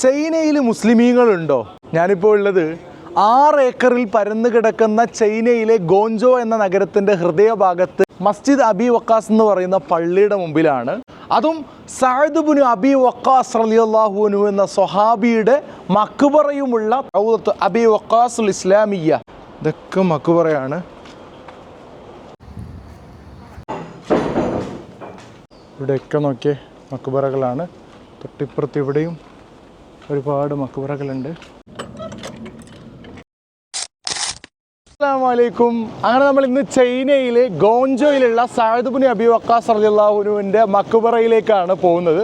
ചൈനയിൽ മുസ്ലിമീങ്ങളുണ്ടോ? ഞാനിപ്പോൾ ഉള്ളത് 6 ഏക്കറിൽ പരന്നു കിടക്കുന്ന ചൈനയിലെ ഗോങ്ജോ എന്ന നഗരത്തിൻ്റെ ഹൃദയഭാഗത്ത് മസ്ജിദ് അബി വക്കാസ് എന്ന് പറയുന്ന പള്ളിയുടെ മുമ്പിലാണ്. അതും ബിനു അബി വക്കാസ് റളിയല്ലാഹു അൻഹു എന്ന സ്വഹാബിയുടെ മഖ്ബറയുമുള്ള അബി വക്കാസ് ഇസ്ലാമിയ്യ. ഇതൊക്കെ മഖ്ബറയാണ്. ഇവിടെയൊക്കെ നോക്കിയേ മഖ്ബറകളാണ്. തൊട്ടിപ്പുറത്ത് ഇവിടെയും ഒരുപാട് മഖ്ബറകളുണ്ട്. അസ്സലാമലൈക്കും. അങ്ങനെ നമ്മൾ ഇന്ന് ചൈനയിലെ ഗോങ്ജോയിലുള്ള ബിനു അബി വക്കാസ് റളിയല്ലാഹു അൻഹുവിൻ്റെ മഖ്ബറയിലേക്കാണ് പോകുന്നത്.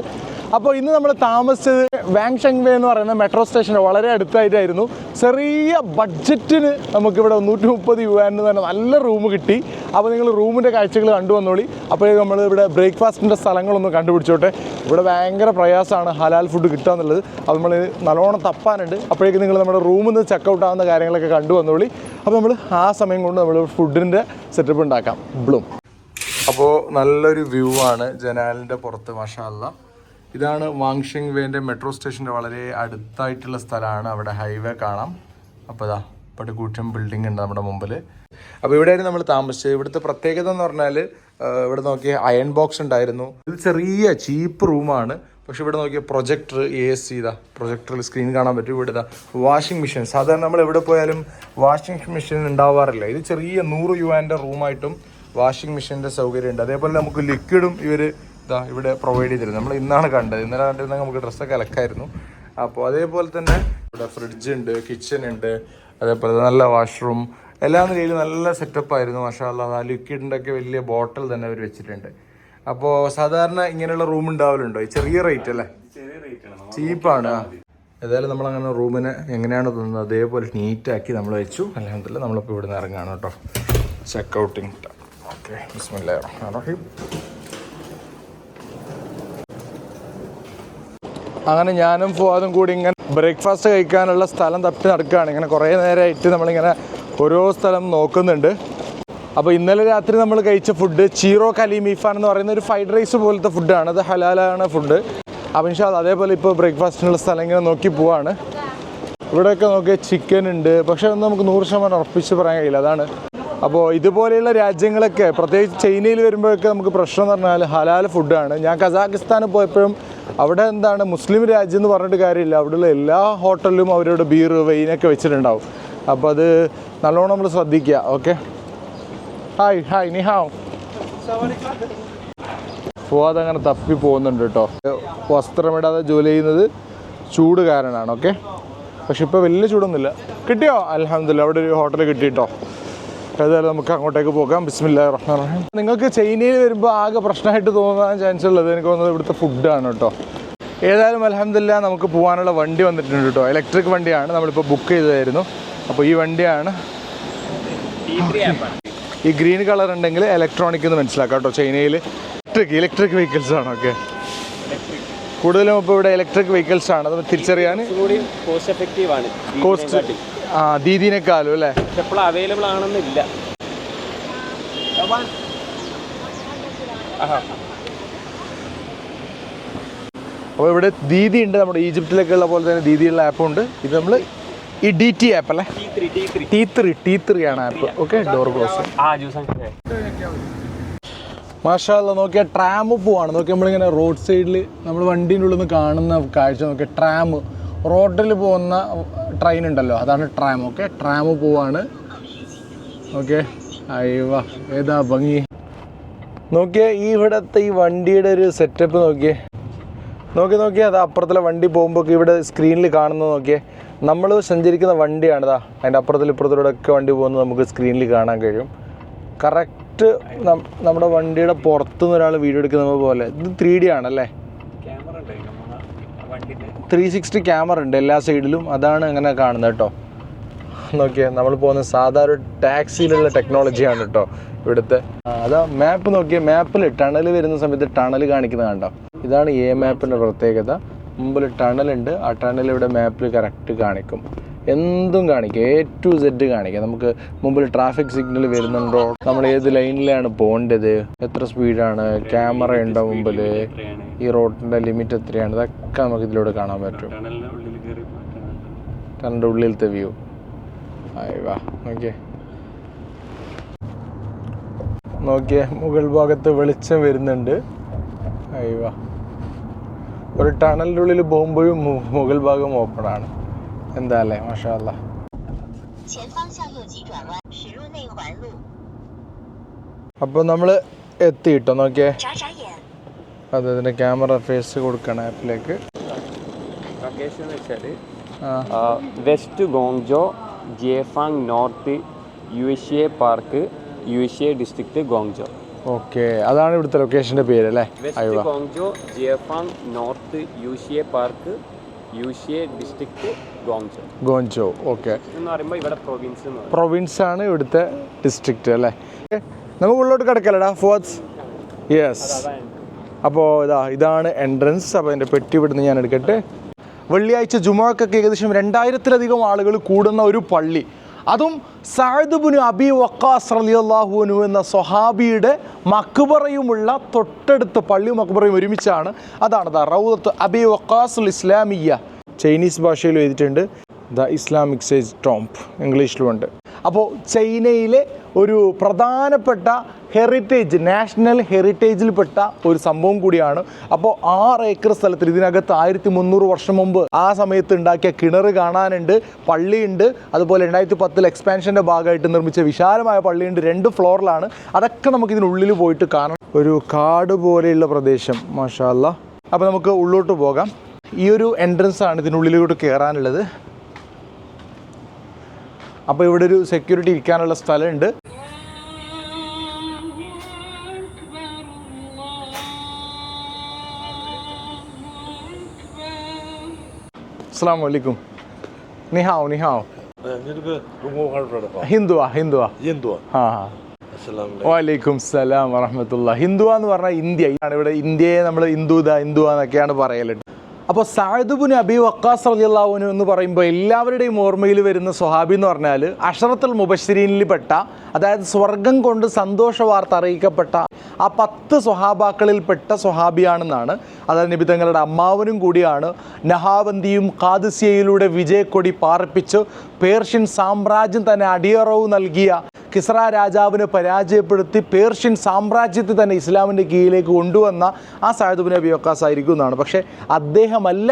അപ്പോൾ ഇന്ന് നമ്മൾ താമസിച്ചത് വാങ്ഷങ്വേ എന്ന് പറയുന്ന മെട്രോ സ്റ്റേഷൻ്റെ വളരെ അടുത്തായിട്ടായിരുന്നു. ചെറിയ ബഡ്ജറ്റിന് നമുക്കിവിടെ 130 യുവാനിന് തന്നെ നല്ല റൂം കിട്ടി. അപ്പോൾ നിങ്ങൾ റൂമിൻ്റെ കാഴ്ചകൾ കണ്ടുവന്നോളി. അപ്പോഴേക്കും നമ്മൾ ഇവിടെ ബ്രേക്ക്ഫാസ്റ്റിൻ്റെ സ്ഥലങ്ങളൊന്ന് കണ്ടുപിടിച്ചോട്ടെ. ഇവിടെ ഭയങ്കര പ്രയാസമാണ് ഹലാൽ ഫുഡ് കിട്ടുക എന്നുള്ളത്. അപ്പോൾ നമ്മൾ നല്ലോണം തപ്പാനുണ്ട്. അപ്പോഴേക്കും നിങ്ങൾ നമ്മുടെ റൂമിൽ നിന്ന് ചെക്കൗട്ട് ആവുന്ന കാര്യങ്ങളൊക്കെ കണ്ടുവന്നോളി. അപ്പോൾ നമ്മൾ ആ സമയം കൊണ്ട് നമ്മൾ ഫുഡിൻ്റെ സെറ്റപ്പ് ഉണ്ടാക്കാം. ബ്ലൂം. അപ്പോൾ നല്ലൊരു വ്യൂ ആണ് ജനാലിൻ്റെ പുറത്ത്. മാഷാ അല്ലാ. ഇതാണ് വാങ്ഷങ്വേൻ്റെ മെട്രോ സ്റ്റേഷൻ്റെ വളരെ അടുത്തായിട്ടുള്ള സ്ഥലമാണ്. അവിടെ ഹൈവേ കാണാം. അപ്പോൾ ഇതാ പടുകൂറ്റം ബിൽഡിംഗ് ഉണ്ട് നമ്മുടെ മുമ്പിൽ. അപ്പോൾ ഇവിടെയായിരുന്നു നമ്മൾ താമസിച്ചത്. ഇവിടുത്തെ പ്രത്യേകത എന്ന് പറഞ്ഞാൽ ഇവിടെ നോക്കിയ അയൺ ബോക്സ് ഉണ്ടായിരുന്നു. ഇത് ചെറിയ ചീപ്പ് റൂമാണ്. പക്ഷെ ഇവിടെ നോക്കിയ പ്രൊജക്ടർ, AC ഇതാ പ്രൊജക്ടറിൽ സ്ക്രീൻ കാണാൻ പറ്റും. ഇവിടെ ഇതാ വാഷിംഗ് മെഷീൻ. സാധാരണ നമ്മൾ എവിടെ പോയാലും വാഷിംഗ് മെഷീൻ ഉണ്ടാവാറില്ല. ഇത് ചെറിയ 100 യുവാൻ്റെ റൂമായിട്ടും വാഷിംഗ് മെഷീൻ്റെ സൗകര്യമുണ്ട്. അതേപോലെ നമുക്ക് ലിക്വിഡും ഇവർ ഇതാ ഇവിടെ പ്രൊവൈഡ് ചെയ്തിരുന്നു. നമ്മൾ ഇന്നാണ് കണ്ടത്. ഇന്നലെ കണ്ടിരുന്നെങ്കിൽ നമുക്ക് ഡ്രസ്സൊക്കെ അലക്കായിരുന്നു. അപ്പോൾ അതേപോലെ തന്നെ ഇവിടെ ഫ്രിഡ്ജ് ഉണ്ട്, കിച്ചൺ ഉണ്ട്, അതേപോലെ നല്ല വാഷ്റൂം, എല്ലാ നിലയിലും നല്ല സെറ്റപ്പായിരുന്നു. മാഷാ അല്ലാ. ലിക്വിഡിൻ്റെ ഒക്കെ വലിയ ബോട്ടിൽ തന്നെ അവർ വെച്ചിട്ടുണ്ട്. അപ്പോൾ സാധാരണ ഇങ്ങനെയുള്ള റൂം ഉണ്ടാവലുണ്ടോ? ഈ ചെറിയ റേറ്റ് അല്ലേ? ചീപ്പാണ്. ഏതായാലും നമ്മളങ്ങനെ റൂമിനെ എങ്ങനെയാണ് തോന്നുന്നത് അതേപോലെ നീറ്റാക്കി നമ്മൾ വെച്ചു. അൽഹംദുലില്ലാ. നമ്മളിപ്പോൾ ഇവിടെ നിന്ന് ഇറങ്ങുകയാണ് കേട്ടോ. ചെക്കൗട്ടിങ്. ഓക്കെ, ബിസ്മില്ലാഹിർ റഹ്മാനിർ റഹീം. അങ്ങനെ ഞാനും ഫുആദും കൂടി ഇങ്ങനെ ബ്രേക്ക്ഫാസ്റ്റ് കഴിക്കാനുള്ള സ്ഥലം തപ്പി നടക്കുകയാണ്. ഇങ്ങനെ കുറേ നേരമായിട്ട് നമ്മളിങ്ങനെ ഓരോ സ്ഥലം നോക്കുന്നുണ്ട്. അപ്പോൾ ഇന്നലെ രാത്രി നമ്മൾ കഴിച്ച ഫുഡ് ചീറോ കലീമീഫാൻ എന്ന് പറയുന്ന ഒരു ഫ്രൈഡ് റൈസ് പോലത്തെ ഫുഡാണ്. അത് ഹലാലാണ് ഫുഡ്. അപ്പോൾ ഇൻഷാ അല്ലാ അതേപോലെ ഇപ്പോൾ ബ്രേക്ക്ഫാസ്റ്റിനുള്ള സ്ഥലം ഇങ്ങനെ നോക്കി പോവാണ്. ഇവിടെയൊക്കെ നോക്കിയാൽ ചിക്കൻ ഉണ്ട്. പക്ഷേ ഒന്നും നമുക്ക് 100% ഉറപ്പിച്ച് പറയാൻ കഴിയില്ല. അതാണ്. അപ്പോൾ ഇതുപോലെയുള്ള രാജ്യങ്ങളൊക്കെ പ്രത്യേകിച്ച് ചൈനയിൽ വരുമ്പോഴൊക്കെ നമുക്ക് പ്രശ്നം എന്ന് പറഞ്ഞാൽ ഹലാൽ ഫുഡാണ്. ഞാൻ കസാഖിസ്ഥാനിൽ പോയപ്പോഴും അവിടെ എന്താണ് മുസ്ലിം രാജ്യം എന്ന് പറഞ്ഞിട്ട് കാര്യമില്ല. അവിടെയുള്ള എല്ലാ ഹോട്ടലിലും അവരുടെ ബീർ, വൈനൊക്കെ വെച്ചിട്ടുണ്ടാവും. അപ്പോൾ അത് നല്ലോണം നമ്മൾ ശ്രദ്ധിക്കുക. ഓക്കെ. ഹായ് നീ ഹാവ്. ഫുആദ് അങ്ങനെ തപ്പി പോകുന്നുണ്ട് കേട്ടോ. വസ്ത്രമിടാതെ ജോലി ചെയ്യുന്നത് ചൂട് കാരണമാണ്. ഓക്കെ. പക്ഷെ ഇപ്പോൾ വലിയ ചൂടൊന്നുമില്ല. കിട്ടിയോ? അൽഹംദുലില്ലാ. അവിടെ ഒരു ഹോട്ടൽ കിട്ടിയിട്ടോ. ഏതായാലും നമുക്ക് അങ്ങോട്ടേക്ക് പോകാം. ബിസ്മില്ലാഹിർ റഹ്മാനിർ റഹീം. നിങ്ങൾക്ക് ചൈനയിൽ വരുമ്പോൾ ആകെ പ്രശ്നമായിട്ട് തോന്നാൻ ചാൻസ് ഉള്ളത് എനിക്ക് തോന്നുന്നത് ഇവിടുത്തെ ഫുഡാണ് കേട്ടോ. ഏതായാലും അൽഹംദുലില്ലാ നമുക്ക് പോകാനുള്ള വണ്ടി വന്നിട്ടുണ്ട് കേട്ടോ. ഇലക്ട്രിക് വണ്ടിയാണ്. നമ്മളിപ്പോൾ ബുക്ക് ചെയ്തതായിരുന്നു. അപ്പോൾ ഈ വണ്ടിയാണ്. ഈ ഗ്രീൻ കളർ ഉണ്ടെങ്കിൽ ഇലക്ട്രോണിക് എന്ന് മനസ്സിലാക്കാം കേട്ടോ. ചൈനയിൽ ഇലക്ട്രിക് വെഹിക്കിൾസ് ആണ്. ഓക്കെ. കൂടുതലും ഇപ്പോൾ ഇവിടെ ഇലക്ട്രിക് വെഹിക്കിൾസ് ആണ്. അത് തിരിച്ചറിയാൻ കോസ്റ്റ് ദീദിനേക്കാളും അല്ലേ? എപ്പോഴും അവൈലബിൾ ആണെന്നില്ല. അപ്പോൾ ഇവിടെ ദീദി ഉണ്ട്. നമ്മുടെ ഈജിപ്തിലേക്കുള്ള പോലെ തന്നെ ദീദിയുള്ള ആപ്പുണ്ട്. ഇത് നമ്മൾ ഈ DT ആപ്പ് അല്ലേ? T3 ആണ് ആപ്പ്. ഓക്കെ. Door close. മാഷാ അല്ലാ. നോക്കിയാൽ ട്രാം പോവാണ്. നോക്കിയാൽ നമ്മളിങ്ങനെ റോഡ് സൈഡിൽ നമ്മൾ വണ്ടീൻ്റെ ഉള്ളിൽ നിന്ന് കാണുന്ന കാഴ്ച നോക്കിയാൽ ട്രാം, റോഡിൽ പോകുന്ന ട്രെയിൻ ഉണ്ടല്ലോ, അതാണ് ട്രാം. ഓക്കെ. ട്രാം പോവാണ്. ഓക്കെ. അയ്യോ ഏതാ ഭംഗി. നോക്കിയേ ഈ ഇവിടുത്തെ ഈ വണ്ടിയുടെ ഒരു സെറ്റപ്പ് നോക്കിയേ. നോക്കിയേ അത് അപ്പുറത്തിലെ വണ്ടി പോകുമ്പോൾ ഇവിടെ സ്ക്രീനിൽ കാണുന്നത് നോക്കിയേ. നമ്മൾ സഞ്ചരിക്കുന്ന വണ്ടിയാണിതാ. അതിൻ്റെ അപ്പുറത്തിൽ ഇപ്പുറത്തിലൂടെ ഒക്കെ വണ്ടി പോകുന്നത് നമുക്ക് സ്ക്രീനിൽ കാണാൻ കഴിയും. കറക്റ്റ് നമ്മുടെ വണ്ടിയുടെ പുറത്തുനിന്ന് ഒരാൾ വീഡിയോ എടുക്കുന്ന പോലെ. ഇത് 3D ആണല്ലേ? 360 ക്യാമറ ഉണ്ട് എല്ലാ സൈഡിലും. അതാണ് അങ്ങനെ കാണുന്നത് കേട്ടോ. നോക്കിയാൽ നമ്മൾ പോകുന്ന സാധാരണ ടാക്സിയിലുള്ള ടെക്നോളജിയാണ് കേട്ടോ ഇവിടുത്തെ. അതാ മാപ്പ് നോക്കിയാൽ മാപ്പിൽ ടണൽ വരുന്ന സമയത്ത് ടണൽ കാണിക്കുന്നത് കണ്ടോ. ഇതാണ് മാപ്പിൻ്റെ പ്രത്യേകത. മുമ്പിൽ ടണലുണ്ട്. ആ ടണൽ ഇവിടെ മാപ്പിൽ കറക്റ്റ് കാണിക്കും. എന്തും കാണിക്കും. A to Z കാണിക്കാം. നമുക്ക് മുമ്പിൽ ട്രാഫിക് സിഗ്നൽ വരുന്നുണ്ടോ, നമ്മൾ ഏത് ലൈനിലാണ് പോകേണ്ടത്, എത്ര സ്പീഡാണ്, ക്യാമറ ഉണ്ടോ മുമ്പിൽ, ഈ റോഡിൻ്റെ ലിമിറ്റ് എത്രയാണ്, ഇതൊക്കെ നമുക്ക് ഇതിലൂടെ കാണാൻ പറ്റും. ടണലിൻ്റെ ഉള്ളിലത്തെ വ്യൂ. വാ നോക്കിയേ മുകൾ ഭാഗത്ത് വെളിച്ചം വരുന്നുണ്ട്. വാ ഒരു ടണലിൻ്റെ ഉള്ളിൽ പോകുമ്പോഴും മുകൾ ഭാഗം ഓപ്പൺ ആണ്. എന്താ അല്ലേ, മാഷാ അല്ലാ. അപ്പോൾ നമ്മൾ എത്തിയിട്ടോ, നോക്കിയേ. അതെ, അതിൻ്റെ ക്യാമറ ഫേസ് കൊടുക്കണം ആപ്പിലേക്ക്. ലൊക്കേഷൻ എന്ന് വെച്ചാൽ west Guangzhou Jiefang north Yuexiu park Yuexiu district Guangzhou. Okay, അതാണ് ഇവിടുത്തെ ലൊക്കേഷൻ്റെ പേര് അല്ലേ? West Guangzhou Jiefang north Yuexiu park Yuexiu district Guangzhou. Okay, എന്ന് പറയുമ്പോൾ ഇവിടെ പ്രൊവിൻസ് ആണ് ഇവിടുത്തെ ഡിസ്ട്രിക്റ്റ് അല്ലേ? നമുക്ക് ഉള്ളോട്ട് കിടക്കല്ലടാ ഫോർട്സ്. യെസ്, അപ്പോൾ ഇതാണ് എൻട്രൻസ്. അപ്പോൾ എൻ്റെ പെട്ടി ഇവിടുന്ന് ഞാൻ എടുക്കട്ടെ. വെള്ളിയാഴ്ച ജുമുഅക്കൊക്കെ ഏകദേശം 2000-ലധികം ആളുകൾ കൂടുന്ന ഒരു പള്ളി, അതും സഅദ് ബിനു അബി വഖാസ് റളിയല്ലാഹു അൻഹു എന്ന സ്വഹാബിയുടെ മഖ്ബറയുമുള്ള തൊട്ടടുത്ത് പള്ളിയും മഖ്ബറയും ഒരുമിച്ചാണ്. അതാണ് Rawdat Abi Waqqas Islamiyya. Chinese ഭാഷയിൽ എഴുതിയിട്ടുണ്ട്. ദ ഇസ്ലാമിക് സേജ് ടോംബ് ഇംഗ്ലീഷിലുമുണ്ട്. അപ്പോൾ ചൈനയിലെ ഒരു പ്രധാനപ്പെട്ട ഹെറിറ്റേജ്, നാഷണൽ ഹെറിറ്റേജിൽപ്പെട്ട ഒരു സംഭവം കൂടിയാണ്. അപ്പോൾ 6 ഏക്കർ സ്ഥലത്തിൽ ഇതിനകത്ത് 1300 വർഷം മുമ്പ് ആ സമയത്ത് ഉണ്ടാക്കിയ കിണർ കാണാനുണ്ട്, പള്ളിയുണ്ട്. അതുപോലെ 2010 എക്സ്പാൻഷൻ്റെ ഭാഗമായിട്ട് നിർമ്മിച്ച വിശാലമായ പള്ളിയുണ്ട്. 2 ഫ്ലോറിലാണ്. അതൊക്കെ നമുക്ക് ഇതിനുള്ളിൽ പോയിട്ട് കാണാം. ഒരു കാട് പോലെയുള്ള പ്രദേശം, മാഷാ അല്ലാ. അപ്പോൾ നമുക്ക് ഉള്ളോട്ട് പോകാം. ഈ ഒരു എൻട്രൻസ് ആണ് ഇതിനുള്ളിലോട്ട് കയറാനുള്ളത്. അപ്പോൾ ഇവിടെ ഒരു സെക്യൂരിറ്റി ഇരിക്കാനുള്ള സ്ഥലമുണ്ട്. അസ്സലാമു അലൈക്കും. നിഹാവ് നിഹാവ്. ഹിന്ദുവാ ഹിന്ദുവാ ഹിന്ദുവാ. വലൈക്കും സലാം വറഹ്മത്തുള്ളാഹി. ഹിന്ദുവ എന്ന് പറഞ്ഞാൽ ഇന്ത്യ ആണ്. ഇവിടെ ഇന്ത്യയെ നമ്മൾ ഹിന്ദുവ എന്നൊക്കെയാണ് പറയലുണ്ട്. അപ്പോൾ സഅദ് ബിനു അബി വഖാസ് റളിയല്ലാഹു അൻഹു എന്ന് പറയുമ്പോൾ എല്ലാവരുടെയും ഓർമ്മയിൽ വരുന്ന സ്വഹാബി എന്ന് പറഞ്ഞാൽ അഷറത്തുൽ മുബശ്ശിരീനിൽപ്പെട്ട, അതായത് സ്വർഗം കൊണ്ട് സന്തോഷ വാർത്ത അറിയിക്കപ്പെട്ട ആ 10 സ്വഹാബാക്കളിൽപ്പെട്ട സ്വഹാബിയാണെന്നാണ്. അതായത് നബി തങ്ങളുടെ അമ്മാവനും കൂടിയാണ്. നഹാവന്തിയും ഖാദിസിയയിലൂടെ വിജയക്കൊടി പാർപ്പിച്ച് പേർഷ്യൻ സാമ്രാജ്യം തന്നെ അടിയറവ് നൽകിയ കിസ്ര രാജാവിനെ പരാജയപ്പെടുത്തി പേർഷ്യൻ സാമ്രാജ്യത്തെ തന്നെ ഇസ്ലാമിൻ്റെ കീഴിലേക്ക് കൊണ്ടുവന്ന ആ സഅദ് ബിൻ അബി വഖാസ് ആയിരിക്കും എന്നാണ്. പക്ഷേ അദ്ദേഹമല്ല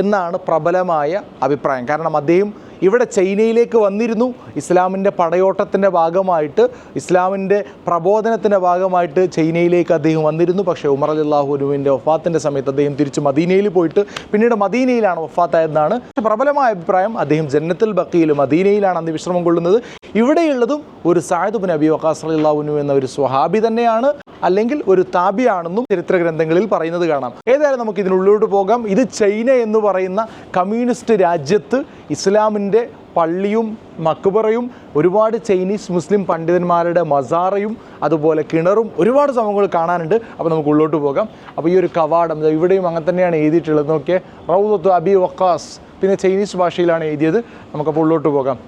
എന്നാണ് പ്രബലമായ അഭിപ്രായം. കാരണം അദ്ദേഹം ഇവിടെ ചൈനയിലേക്ക് വന്നിരുന്നു. ഇസ്ലാമിൻ്റെ പടയോട്ടത്തിൻ്റെ ഭാഗമായിട്ട്, ഇസ്ലാമിൻ്റെ പ്രബോധനത്തിൻ്റെ ഭാഗമായിട്ട് ചൈനയിലേക്ക് അദ്ദേഹം വന്നിരുന്നു. പക്ഷേ ഉമർ റളിയല്ലാഹു അൻഹുവിൻ്റെ വഫാത്തിൻ്റെ സമയത്ത് അദ്ദേഹം തിരിച്ച് മദീനയിൽ പോയിട്ട് പിന്നീട് മദീനയിലാണ് വഫാത്തായതെന്നാണ് പ്രബലമായ അഭിപ്രായം. അദ്ദേഹം ജന്നത്തുൽ ബഖീൽ മദീനയിലാണ് അന്ന് വിശ്രമം കൊള്ളുന്നത്. ഇവിടെയുള്ളതും ഒരു സഅദ് ബിൻ അബി വഖാസ് റളിയല്ലാഹു അൻഹു എന്ന ഒരു സ്വഹാബി തന്നെയാണ്, അല്ലെങ്കിൽ ഒരു താബിയാണെന്നും ചരിത്ര ഗ്രന്ഥങ്ങളിൽ പറയുന്നത് കാണാം. ഏതായാലും നമുക്ക് ഇതിനുള്ളിലോട്ട് പോകാം. ഇത് ചൈന എന്ന് പറയുന്ന കമ്മ്യൂണിസ്റ്റ് രാജ്യത്ത് ഇസ്ലാമിൻ്റെ പള്ളിയും മക്ബറയും ഒരുപാട് ചൈനീസ് മുസ്ലിം പണ്ഡിതന്മാരുടെ മസാറയും അതുപോലെ കിണറും ഒരുപാട് സംഭവങ്ങൾ കാണാനുണ്ട്. അപ്പോൾ നമുക്ക് ഉള്ളോട്ട് പോകാം. അപ്പോൾ ഈ ഒരു കവാടം ഇവിടെയും അങ്ങനെ തന്നെയാണ് എഴുതിയിട്ടുള്ളത്. നോക്കിയേ, റൗദത്ത് അബി വഖാസ്. പിന്നെ ചൈനീസ് ഭാഷയിലാണ് എഴുതിയത്. നമുക്കപ്പോൾ ഉള്ളോട്ട് പോകാം.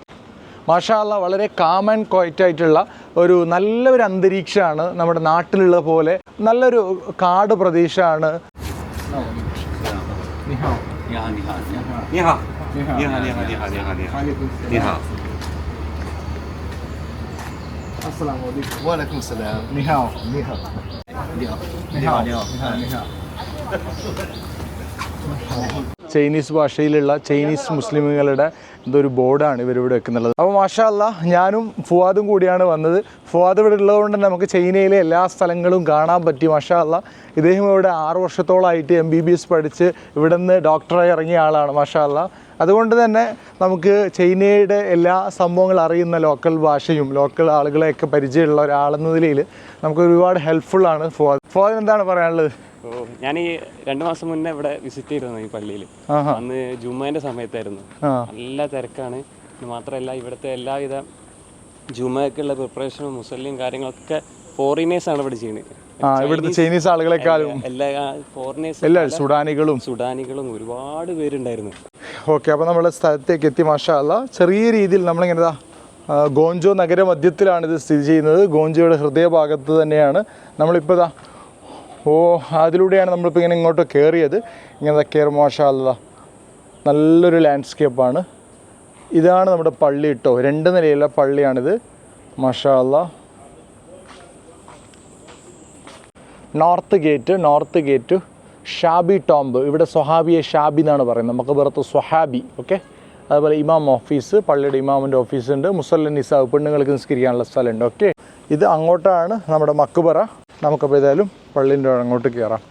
മാഷാ അല്ലാ, വളരെ കാം ആൻഡ് ക്വയറ്റ് ആയിട്ടുള്ള നല്ലൊരു അന്തരീക്ഷമാണ്. നമ്മുടെ നാട്ടിലുള്ള പോലെ നല്ലൊരു കാട് പ്രദേശമാണ്. ചൈനീസ് ഭാഷയിലുള്ള ചൈനീസ് മുസ്ലിമുകളുടെ എന്തൊരു ബോർഡാണ് ഇവരിവിടെ വെക്കുന്നുള്ളത്. അപ്പോൾ മാഷാ അല്ലാ, ഞാനും ഫുവാദും കൂടിയാണ് വന്നത്. ഫുവാദ് ഇവിടെ ഉള്ളതുകൊണ്ട് തന്നെ നമുക്ക് ചൈനയിലെ എല്ലാ സ്ഥലങ്ങളും കാണാൻ പറ്റി. മാഷാ അല്ലാ, ഇദ്ദേഹം ഇവിടെ 6 വർഷത്തോളമായിട്ട് MBBS പഠിച്ച് ഇവിടെ നിന്ന് ഡോക്ടറായി ഇറങ്ങിയ ആളാണ്. മാഷാ അല്ലാ, അതുകൊണ്ട് തന്നെ നമുക്ക് ചൈനയുടെ എല്ലാ സംഭവങ്ങളും അറിയുന്ന ലോക്കൽ ഭാഷയും ലോക്കൽ ആളുകളെയൊക്കെ പരിചയമുള്ള ഒരാളെന്ന നിലയിൽ നമുക്ക് ഒരുപാട് ഹെൽപ്ഫുള്ളാണ് ഫുവാദ്. ഫുവാദിന് എന്താണ് പറയാനുള്ളത്? ഞാൻ ഈ 2 മാസം മുന്നേ ഇവിടെ വിസിറ്റ് ചെയ്തിരുന്നു ഈ പള്ളിയിൽ. അന്ന് ജുമാന്റെ സമയത്തായിരുന്നു. നല്ല തിരക്കാണ്. മാത്രമല്ല ഇവിടുത്തെ എല്ലാവിധ ജുമയ്ക്കുള്ള പ്രിപ്പറേഷനും മുസ്ലിം കാര്യങ്ങളൊക്കെ ഫോറിനേഴ്സ് ആണ് ഇവിടെ ചെയ്യുന്നത്. ഇവിടുത്തെ ചൈനീസ് ആളുകളെക്കാളും എല്ലാ ഫോറിനേഴ്സ്, സുഡാനികളും ഒരുപാട് പേരുണ്ടായിരുന്നു. ഓക്കെ, അപ്പോൾ നമ്മൾ സ്ഥലത്തേക്ക് എത്തി. മാഷാ അല്ലാ, ചെറിയ രീതിയിൽ നമ്മളിങ്ങനെ ഗോങ്ജോ നഗരമധ്യത്തിലാണ് ഇത് സ്ഥിതി ചെയ്യുന്നത്. ഗോങ്ജോയുടെ ഹൃദയഭാഗത്ത് തന്നെയാണ് നമ്മളിപ്പോൾ അതിലൂടെയാണ് നമ്മളിപ്പോൾ ഇങ്ങനെ ഇങ്ങോട്ട് കയറിയത്. ഇങ്ങനെ കയറി. മാഷാ അല്ലാ, നല്ലൊരു ലാൻഡ്സ്കേപ്പാണ്. ഇതാണ് നമ്മുടെ പള്ളി കേട്ടോ, 2 നിലയുള്ള പള്ളിയാണിത്. മാഷാ അല്ലാഹ്. North gate Shabi tomb. ഇവിടെ സ്വഹാബിയെ ഷാബി എന്നാണ് പറയുന്നത്, മഖബറത്ത് സ്വഹാബി. ഓക്കെ. അതുപോലെ ഇമാം ഓഫീസ്, പള്ളിയുടെ ഇമാമിൻ്റെ ഓഫീസുണ്ട്. മുസല്ലൻ നിസാവ്, പെണ്ണുങ്ങൾക്ക് നിസ്കരിക്കാനുള്ള സ്ഥലമുണ്ട്. ഓക്കെ. ഇത് അങ്ങോട്ടാണ് നമ്മുടെ മഖബറ. നമുക്കപ്പോൾ ഏതായാലും പള്ളീൻ്റെ അങ്ങോട്ട് കയറാം.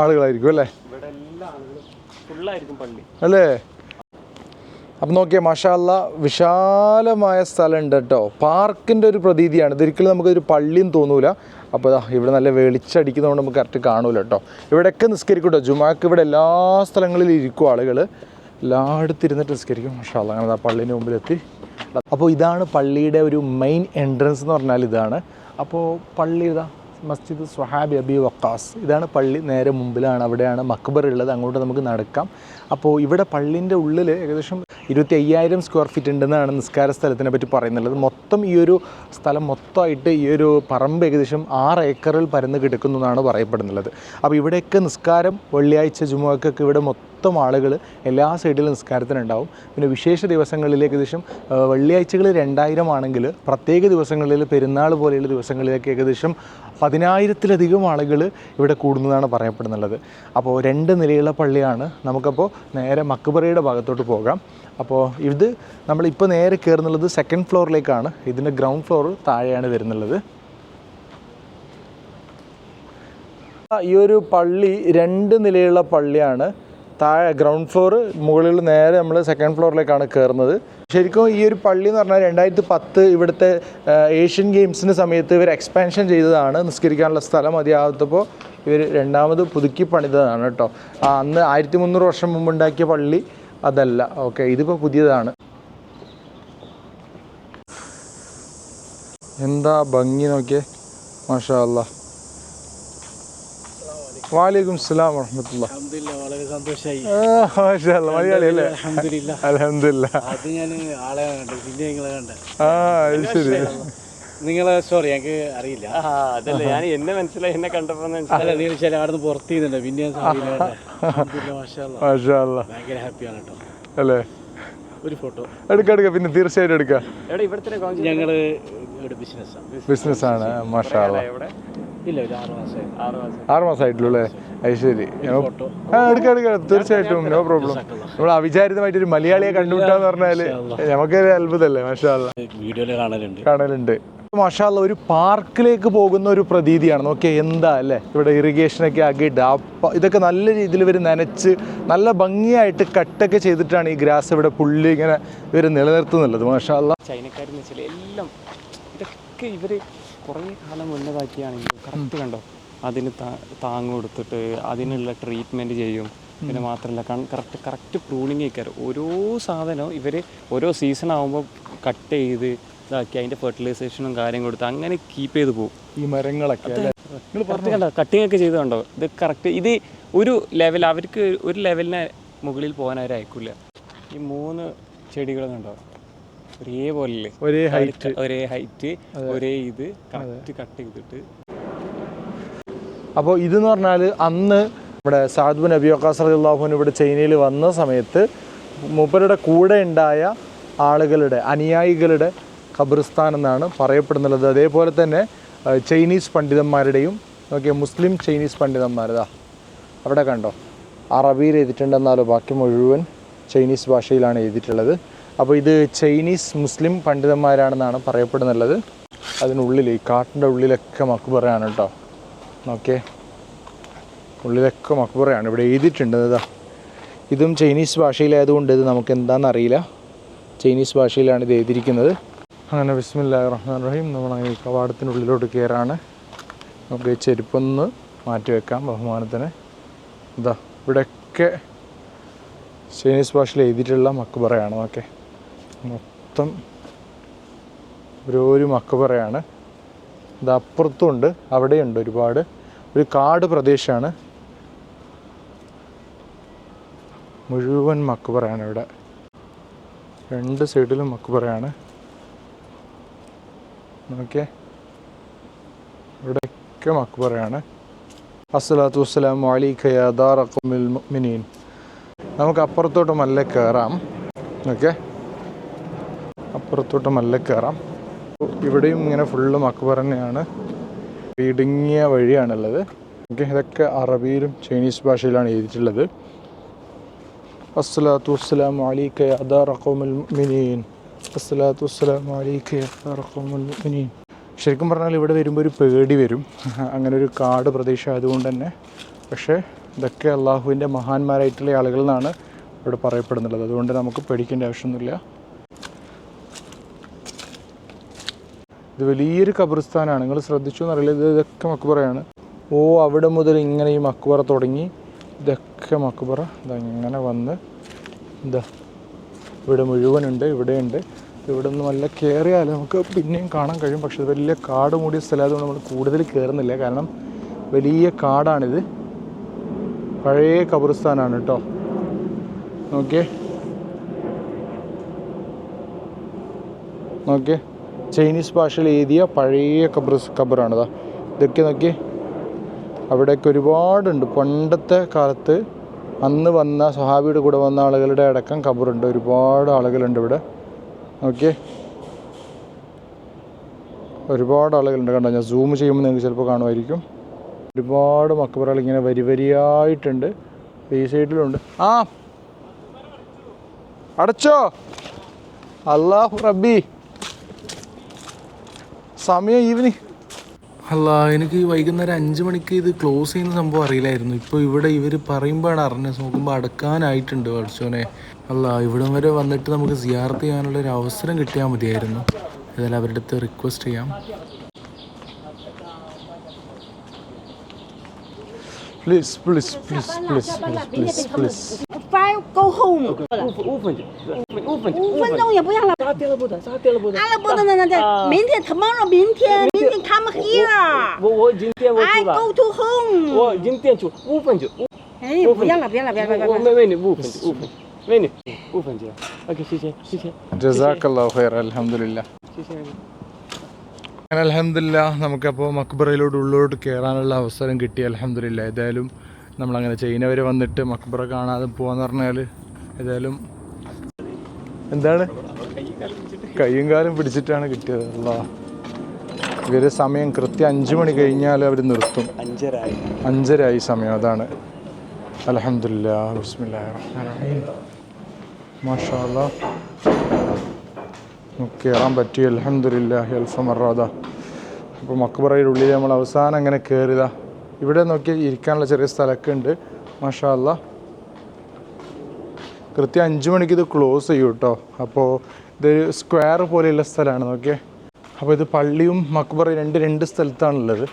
ആളുകളായിരിക്കും അല്ലേ? അല്ലേ? അപ്പം നോക്കിയാൽ മാഷാ അല്ലാഹ് വിശാലമായ സ്ഥലമുണ്ട് കേട്ടോ. പാർക്കിൻ്റെ ഒരു പ്രതീതിയാണ്. ഇതൊരിക്കലും നമുക്കൊരു പള്ളിയും തോന്നൂല. അപ്പോൾ ഇവിടെ നല്ല വെളിച്ചടിക്കുന്നതുകൊണ്ട് നമുക്ക് കറക്റ്റ് കാണൂല കേട്ടോ. ഇവിടെയൊക്കെ നിസ്കരിക്കും കേട്ടോ. ജുമാക്ക് ഇവിടെ എല്ലാ സ്ഥലങ്ങളിലും ഇരിക്കും ആളുകൾ. എല്ലായിടത്തും ഇരുന്നിട്ട് നിസ്കരിക്കും. മാഷാ അല്ലാഹ്. അങ്ങനെ ആ പള്ളീൻ്റെ മുമ്പിലെത്തി. അപ്പോൾ ഇതാണ് പള്ളിയുടെ ഒരു മെയിൻ എൻട്രൻസ് എന്ന് പറഞ്ഞാൽ ഇതാണ്. അപ്പോൾ പള്ളി ഇതാ മസ്ജിദ് സ്വഹാബി അബി വക്കാസ്. ഇതാണ് പള്ളി. നേരെ മുമ്പിലാണ്, അവിടെയാണ് മക്ബർ ഉള്ളത്. അങ്ങോട്ട് നമുക്ക് നടക്കാം. അപ്പോൾ ഇവിടെ പള്ളീൻ്റെ ഉള്ളിൽ ഏകദേശം 25,000 സ്ക്വയർ ഫീറ്റ് ഉണ്ടെന്നാണ് നിസ്കാര സ്ഥലത്തിനെ പറ്റി പറയുന്നുള്ളത്. മൊത്തം ഈ ഒരു സ്ഥലം മൊത്തമായിട്ട് ഈ ഒരു പറമ്പ് ഏകദേശം 6 ഏക്കറിൽ പരന്ന് കിടക്കുന്നു എന്നാണ് പറയപ്പെടുന്നുള്ളത്. അപ്പോൾ ഇവിടെയൊക്കെ നിസ്കാരം വെള്ളിയാഴ്ച ജുമുഅക്കൊക്കെ ഇവിടെ മൊത്തം ആളുകൾ എല്ലാ സൈഡിലും നിസ്കാരത്തിനുണ്ടാവും. പിന്നെ വിശേഷ ദിവസങ്ങളിൽ ഏകദേശം വെള്ളിയാഴ്ചകൾ 2000 ആണെങ്കിൽ പ്രത്യേക ദിവസങ്ങളിൽ പെരുന്നാൾ പോലെയുള്ള ദിവസങ്ങളിലേക്ക് ഏകദേശം 10,000-ലധികം ആളുകൾ ഇവിടെ കൂടുന്നതാണ് പറയപ്പെടുന്നുള്ളത്. അപ്പോൾ 2 നിലയുള്ള പള്ളിയാണ്. നമുക്കപ്പോൾ നേരെ മക്ബറയുടെ ഭാഗത്തോട്ട് പോകാം. അപ്പോൾ ഇത് നമ്മളിപ്പോൾ നേരെ കയറുന്നുള്ളത് 2nd ഫ്ലോറിലേക്കാണ്. ഇതിൻ്റെ ഗ്രൗണ്ട് ഫ്ലോർ താഴെയാണ് വരുന്നുള്ളത്. ഈ ഒരു പള്ളി 2 നിലയുള്ള പള്ളിയാണ്. താഴെ ഗ്രൗണ്ട് ഫ്ലോർ, മുകളിൽ നേരെ നമ്മൾ 2nd ഫ്ലോറിലേക്കാണ് കയറുന്നത്. ശരിക്കും ഈ ഒരു പള്ളി എന്ന് പറഞ്ഞാൽ 2010 ഇവിടുത്തെ ഏഷ്യൻ ഗെയിംസിൻ്റെ സമയത്ത് ഇവർ എക്സ്പാൻഷൻ ചെയ്തതാണ്. നിസ്കരിക്കാനുള്ള സ്ഥലം മതിയാകത്തപ്പോൾ ഇവർ രണ്ടാമത് പുതുക്കി പണിതതാണ് കേട്ടോ. അന്ന് 1300 വർഷം മുമ്പ് ഉണ്ടാക്കിയ പള്ളി അതല്ല. ഓക്കെ, ഇതിപ്പോൾ പുതിയതാണ്. എന്താ ഭംഗി നോക്കിയേ, മാഷാ അല്ലാഹ്. വാലൈക്കും സലാം വറഹ്മത്തുള്ളാഹി. വളരെ സന്തോഷമായി. മാഷാ അല്ലാഹ്. മലയാളി അല്ലേ? അൽഹംദുലില്ലാ. അത് ഞാൻ ആളെ കണ്ടു, പിന്നെ നിങ്ങളെ കണ്ട. അത് ശരി. നിങ്ങളെ സോറി ഞങ്ങൾക്ക് അറിയില്ല. അതല്ല, ഞാൻ എന്നെ മനസ്സിലായി, എന്നെ കണ്ടപ്പോൾ അല്ല, നിങ്ങൾ ചില അവിടെ നിന്ന് പുറത്ത് ചെയ്യുന്നുണ്ട്. പിന്നെ ഭയങ്കര ഹാപ്പിയാണ് കേട്ടോ. അല്ലേ? ഒരു ഫോട്ടോ എടുക്കാം. പിന്നെ തീർച്ചയായിട്ടും എടുക്കാം. ഞങ്ങള് ബിസിനസ്സാണ്. മാഷാ അല്ലാഹ്. ഇല്ല, ഒരു 6 മാസമായിട്ടുള്ളൂ അല്ലേ? അത് ശരി. എടുക്കാം തീർച്ചയായിട്ടും, നോ പ്രോബ്ലം. നമ്മൾ അവിചാരിതമായിട്ടൊരു മലയാളിയെ കണ്ടുപിട്ടാന്ന് പറഞ്ഞാൽ നമുക്കൊരു അത്ഭുതമല്ലേ? മാഷാ അല്ലാഹ്. വീഡിയോയിൽ കാണലുണ്ട്. മാഷാ അല്ലാഹ്. ഒരു പാർക്കിലേക്ക് പോകുന്ന ഒരു പ്രതീതിയാണ്. നോക്കിയാൽ എന്താ അല്ലേ? ഇവിടെ ഇറിഗേഷനൊക്കെ ആക്കി ഇതൊക്കെ നല്ല രീതിയിൽ ഇവർ നനച്ച് നല്ല ഭംഗിയായിട്ട് കട്ടൊക്കെ ചെയ്തിട്ടാണ് ഈ ഗ്രാസ് ഇവിടെ പുല്ല് ഇങ്ങനെ ഇവർ നിലനിർത്തുന്നുള്ളത്. മാഷാ അല്ലാഹ്. ചൈനക്കാരെന്ന് വെച്ചാൽ എല്ലാം ഇതൊക്കെ ഇവർ കുറേ കാലം മുന്നതാക്കിയാണെങ്കിൽ കറക്റ്റ് കണ്ടോ, അതിന് താങ്ങ് കൊടുത്തിട്ട് അതിനുള്ള ട്രീറ്റ്മെൻറ്റ് ചെയ്യും. പിന്നെ മാത്രമല്ല കറക്റ്റ് പ്രൂണിങ് ആയിക്കാറ്. ഓരോ സാധനവും ഇവർ ഓരോ സീസൺ ആകുമ്പോൾ കട്ട് ചെയ്ത് ഇതാക്കി അതിൻ്റെ ഫെർട്ടിലൈസേഷനും കാര്യം കൊടുത്ത് അങ്ങനെ കീപ്പ് ചെയ്ത് പോകും. ഈ മരങ്ങളൊക്കെ കണ്ടോ, കട്ടിങ് ഒക്കെ ചെയ്ത് കണ്ടോ. ഇത് കറക്റ്റ്, ഇത് ഒരു ലെവൽ, അവർക്ക് ഒരു ലെവലിന് മുകളിൽ പോകാൻ അവർ അയക്കില്ല. ഈ 3 ചെടികൾ കണ്ടോ, ഒരേപോലെ, ഒരേ ഹൈറ്റ്, ഒരേ ഇത് കറക്റ്റ് കട്ട് ചെയ്തിട്ട്. അപ്പോൾ ഇതെന്ന് പറഞ്ഞാൽ അന്ന് ഇവിടെ സഅദ് ബിൻ അബി വഖാസ് റളിയല്ലാഹു അൻഹു ഇവിടെ ചൈനയിൽ വന്ന സമയത്ത് മൂപ്പരുടെ കൂടെ ഉണ്ടായ ആളുകളുടെ അനുയായികളുടെ ഖബർസ്ഥാൻ എന്നാണ് പറയപ്പെടുന്നുള്ളത്. അതേപോലെ തന്നെ ചൈനീസ് പണ്ഡിതന്മാരുടെയും നോക്കിയ മുസ്ലിം ചൈനീസ് പണ്ഡിതന്മാരതാ അവിടെ കണ്ടോ, അറബിയിൽ എഴുതിയിട്ടുണ്ടെന്നാലോ ബാക്കി മുഴുവൻ ചൈനീസ് ഭാഷയിലാണ് എഴുതിയിട്ടുള്ളത്. അപ്പോൾ ഇത് ചൈനീസ് മുസ്ലിം പണ്ഡിതന്മാരാണെന്നാണ് പറയപ്പെടുന്നുള്ളത്. അതിനുള്ളിൽ ഈ കാട്ടിൻ്റെ ഉള്ളിലൊക്കെ മക്ബറയാണ് കേട്ടോ. ഓക്കെ, ഉള്ളിലൊക്കെ മക്ബറയാണ് ഇവിടെ എഴുതിയിട്ടുണ്ട്. ഇതാ ഇതും ചൈനീസ് ഭാഷയിലായതുകൊണ്ട് ഇത് നമുക്ക് എന്താണെന്ന് അറിയില്ല. ചൈനീസ് ഭാഷയിലാണ് ഇത് എഴുതിയിരിക്കുന്നത്. അങ്ങനെ ബിസ്മില്ലാഹിർ റഹ്മാനിർ റഹീം. നമ്മളങ്ങനെ കവാടത്തിനുള്ളിലോട്ട് കയറാണ്. നമുക്ക് ചെരുപ്പൊന്ന് മാറ്റി വെക്കാം ബഹുമാനത്തിന്. ഇതാ ഇവിടെയൊക്കെ ചൈനീസ് ഭാഷയിൽ എഴുതിയിട്ടുള്ള മക്ബറയാണ്. ഓക്കെ, മൊത്തം ഒരു മക്ബറയാണ്. ഇത് അപ്പുറത്തുമുണ്ട്, അവിടെയുണ്ട് ഒരുപാട്. ഒരു കാട് പ്രദേശമാണ്. മുഴുവൻ മക്ബറയാണ് ഇവിടെ. രണ്ട് സൈഡിലും മക്ബറയാണ്. ഓക്കെ, ഇവിടെയൊക്കെ മക്ബറയാണ്. അസ്സലാത്തു വസ്സലാമു അലൈക യാ ദാറ ഖൗമിൽ മുഅ്മിനീൻ. നമുക്ക് അപ്പുറത്തോട്ട് മല്ല കയറാം. ഓക്കെ, അപ്പുറത്തോട്ട് മല്ല കയറാം. ഇവിടെയും ഇങ്ങനെ ഫുള്ള് മക്ബറ തന്നെയാണ്. ഇടുങ്ങിയ വഴിയാണുള്ളത്. ഓക്കെ, ഇതൊക്കെ അറബിയിലും ചൈനീസ് ഭാഷയിലാണ് എഴുതിയിട്ടുള്ളത്. അസ്സലാത്തു വസ്സലാമു അലൈക യാ ദാറ ഖൗമിൽ മുഅ്മിനീൻ. അസ്സലാത്തു വസ്സലാമു അലൈക യാ ദാറ ഖൗമിൽ മുഅ്മിനീൻ. ശരിക്കും പറഞ്ഞാൽ ഇവിടെ വരുമ്പോൾ ഒരു പേടി വരും, അങ്ങനെ ഒരു കാട് പ്രദേശം ആയതുകൊണ്ട് തന്നെ. പക്ഷേ ഇതൊക്കെ അള്ളാഹുവിൻ്റെ മഹാന്മാരായിട്ടുള്ള ആളുകൾ എന്നാണ് ഇവിടെ പറയപ്പെടുന്നുള്ളത്. അതുകൊണ്ട് നമുക്ക് പേടിക്കേണ്ട ആവശ്യമൊന്നുമില്ല. ഇത് വലിയൊരു ഖബർസ്ഥാനാണ്. നിങ്ങൾ ശ്രദ്ധിച്ചു എന്നറിയില്ല, ഇതൊക്കെ മക്ബറയാണ്. ഓ, അവിടെ മുതൽ ഇങ്ങനെ ഈ മക്ബറ തുടങ്ങി ഇതൊക്കെ മക്ബറ ഇതങ്ങനെ വന്ന് എന്താ ഇവിടെ മുഴുവനുണ്ട്, ഇവിടെയുണ്ട്. ഇവിടെ നിന്ന് നല്ല കയറിയാൽ നമുക്ക് പിന്നെയും കാണാൻ കഴിയും. പക്ഷേ ഇത് വലിയ കാട് മൂടിയ സ്ഥലമായതുകൊണ്ട് നമ്മൾ കൂടുതൽ കയറുന്നില്ല, കാരണം വലിയ കാടാണിത്. പഴയ ഖബർസ്ഥാനാണ് കേട്ടോ. ഓക്കെ ഓക്കെ, ചൈനീസ് ഭാഷയിൽ എഴുതിയ പഴയ ഖബറാണിതാ. ഇതൊക്കെ നോക്കി, അവിടെയൊക്കെ ഒരുപാടുണ്ട്. പണ്ടത്തെ കാലത്ത് അന്ന് വന്ന സഹാബിയുടെ കൂടെ വന്ന ആളുകളുടെ അടക്കം ഖബറുണ്ട്. ഒരുപാട് ആളുകളുണ്ട് ഇവിടെ. ഓക്കെ, ഒരുപാട് ആളുകളുണ്ട്. കണ്ടോ, ഞാൻ സൂം ചെയ്യുമ്പോൾ നിങ്ങൾക്ക് ചിലപ്പോൾ കാണുമായിരിക്കും. ഒരുപാട് മക്ബറകൾ ഇങ്ങനെ വരി വരിയായിട്ടുണ്ട്. ഈ സൈഡിലുണ്ട്. ആ, അടച്ചോ? അല്ലാഹു റബ്ബി, സമയം ഈവനിങ്. അല്ല, എനിക്ക് വൈകുന്നേരം 5 മണിക്ക് ഇത് ക്ലോസ് ചെയ്യുന്ന സംഭവം അറിയില്ലായിരുന്നു. ഇപ്പോൾ ഇവിടെ ഇവർ പറയുമ്പോഴാണ് അറിഞ്ഞത്. നോക്കുമ്പോൾ അടക്കാനായിട്ടുണ്ട്. പഠിച്ചോനെ, അല്ല, ഇവിടം വരെ വന്നിട്ട് നമുക്ക് സിയാറത്ത് ചെയ്യാനുള്ള ഒരു അവസരം കിട്ടിയാൽ മതിയായിരുന്നു. ഏതായാലും അവരുടെ അടുത്ത് റിക്വസ്റ്റ് ചെയ്യാം. Please, please, please, please, please, please. 5 go home。5分钟也不让了。啥点了不得，啥点了不得。阿拉不能的，明天 tomorrow，明天 come here。我已经点我出 I 了， go to home。我已经点出5分就。哎，不要了，不要了，不要了，不要了。美女5分就5分，美女5分就。OK， 谢谢谢谢。ജസാക്കല്ലാഹു ഖൈർ. അൽഹംദുലില്ലാ. 谢谢。അൽഹംദുലില്ലാ, നമുക്കപ്പോൾ മക്ബറയിലോട്ട് ഉള്ളോട്ട് കയറാനുള്ള അവസരം കിട്ടി. അൽഹംദുലില്ലാ. ഏതായാലും നമ്മളങ്ങനെ ചൈന വരെ വന്നിട്ട് മക്ബറ കാണാതെ പോകാന്ന് പറഞ്ഞാൽ ഏതായാലും എന്താണ് കയ്യും കാലും പിടിച്ചിട്ടാണ് കിട്ടിയത്. അല്ലാ, ഇവർ സമയം കൃത്യം 5 മണി കഴിഞ്ഞാൽ അവർ നിർത്തും. 5:30 സമയം. അതാണ്. അൽഹംദുലില്ലാ. ബിസ്മില്ലാഹിർ റഹ്മാനിർ റഹീം. മാഷാ അല്ലാഹ്, കയറാൻ പറ്റി. അൽഹംദുലില്ലാഹി അൽഫ മറാദ. അപ്പോൾ മക്ബറയുടെ ഉള്ളിൽ നമ്മൾ അവസാനം അങ്ങനെ കയറിയതാ. ഇവിടെ നോക്കി ഇരിക്കാനുള്ള ചെറിയ സ്ഥലമൊക്കെ ഉണ്ട്. മാഷാ അല്ലാഹ്. കൃത്യം 5 മണിക്ക് ഇത് ക്ലോസ് ചെയ്യും കേട്ടോ. അപ്പോൾ ഇത് സ്ക്വയർ പോലെയുള്ള സ്ഥലമാണ്. നോക്കിയേ, അപ്പോൾ ഇത് പള്ളിയും മക്ബറയും രണ്ട് സ്ഥലത്താണുള്ളത്.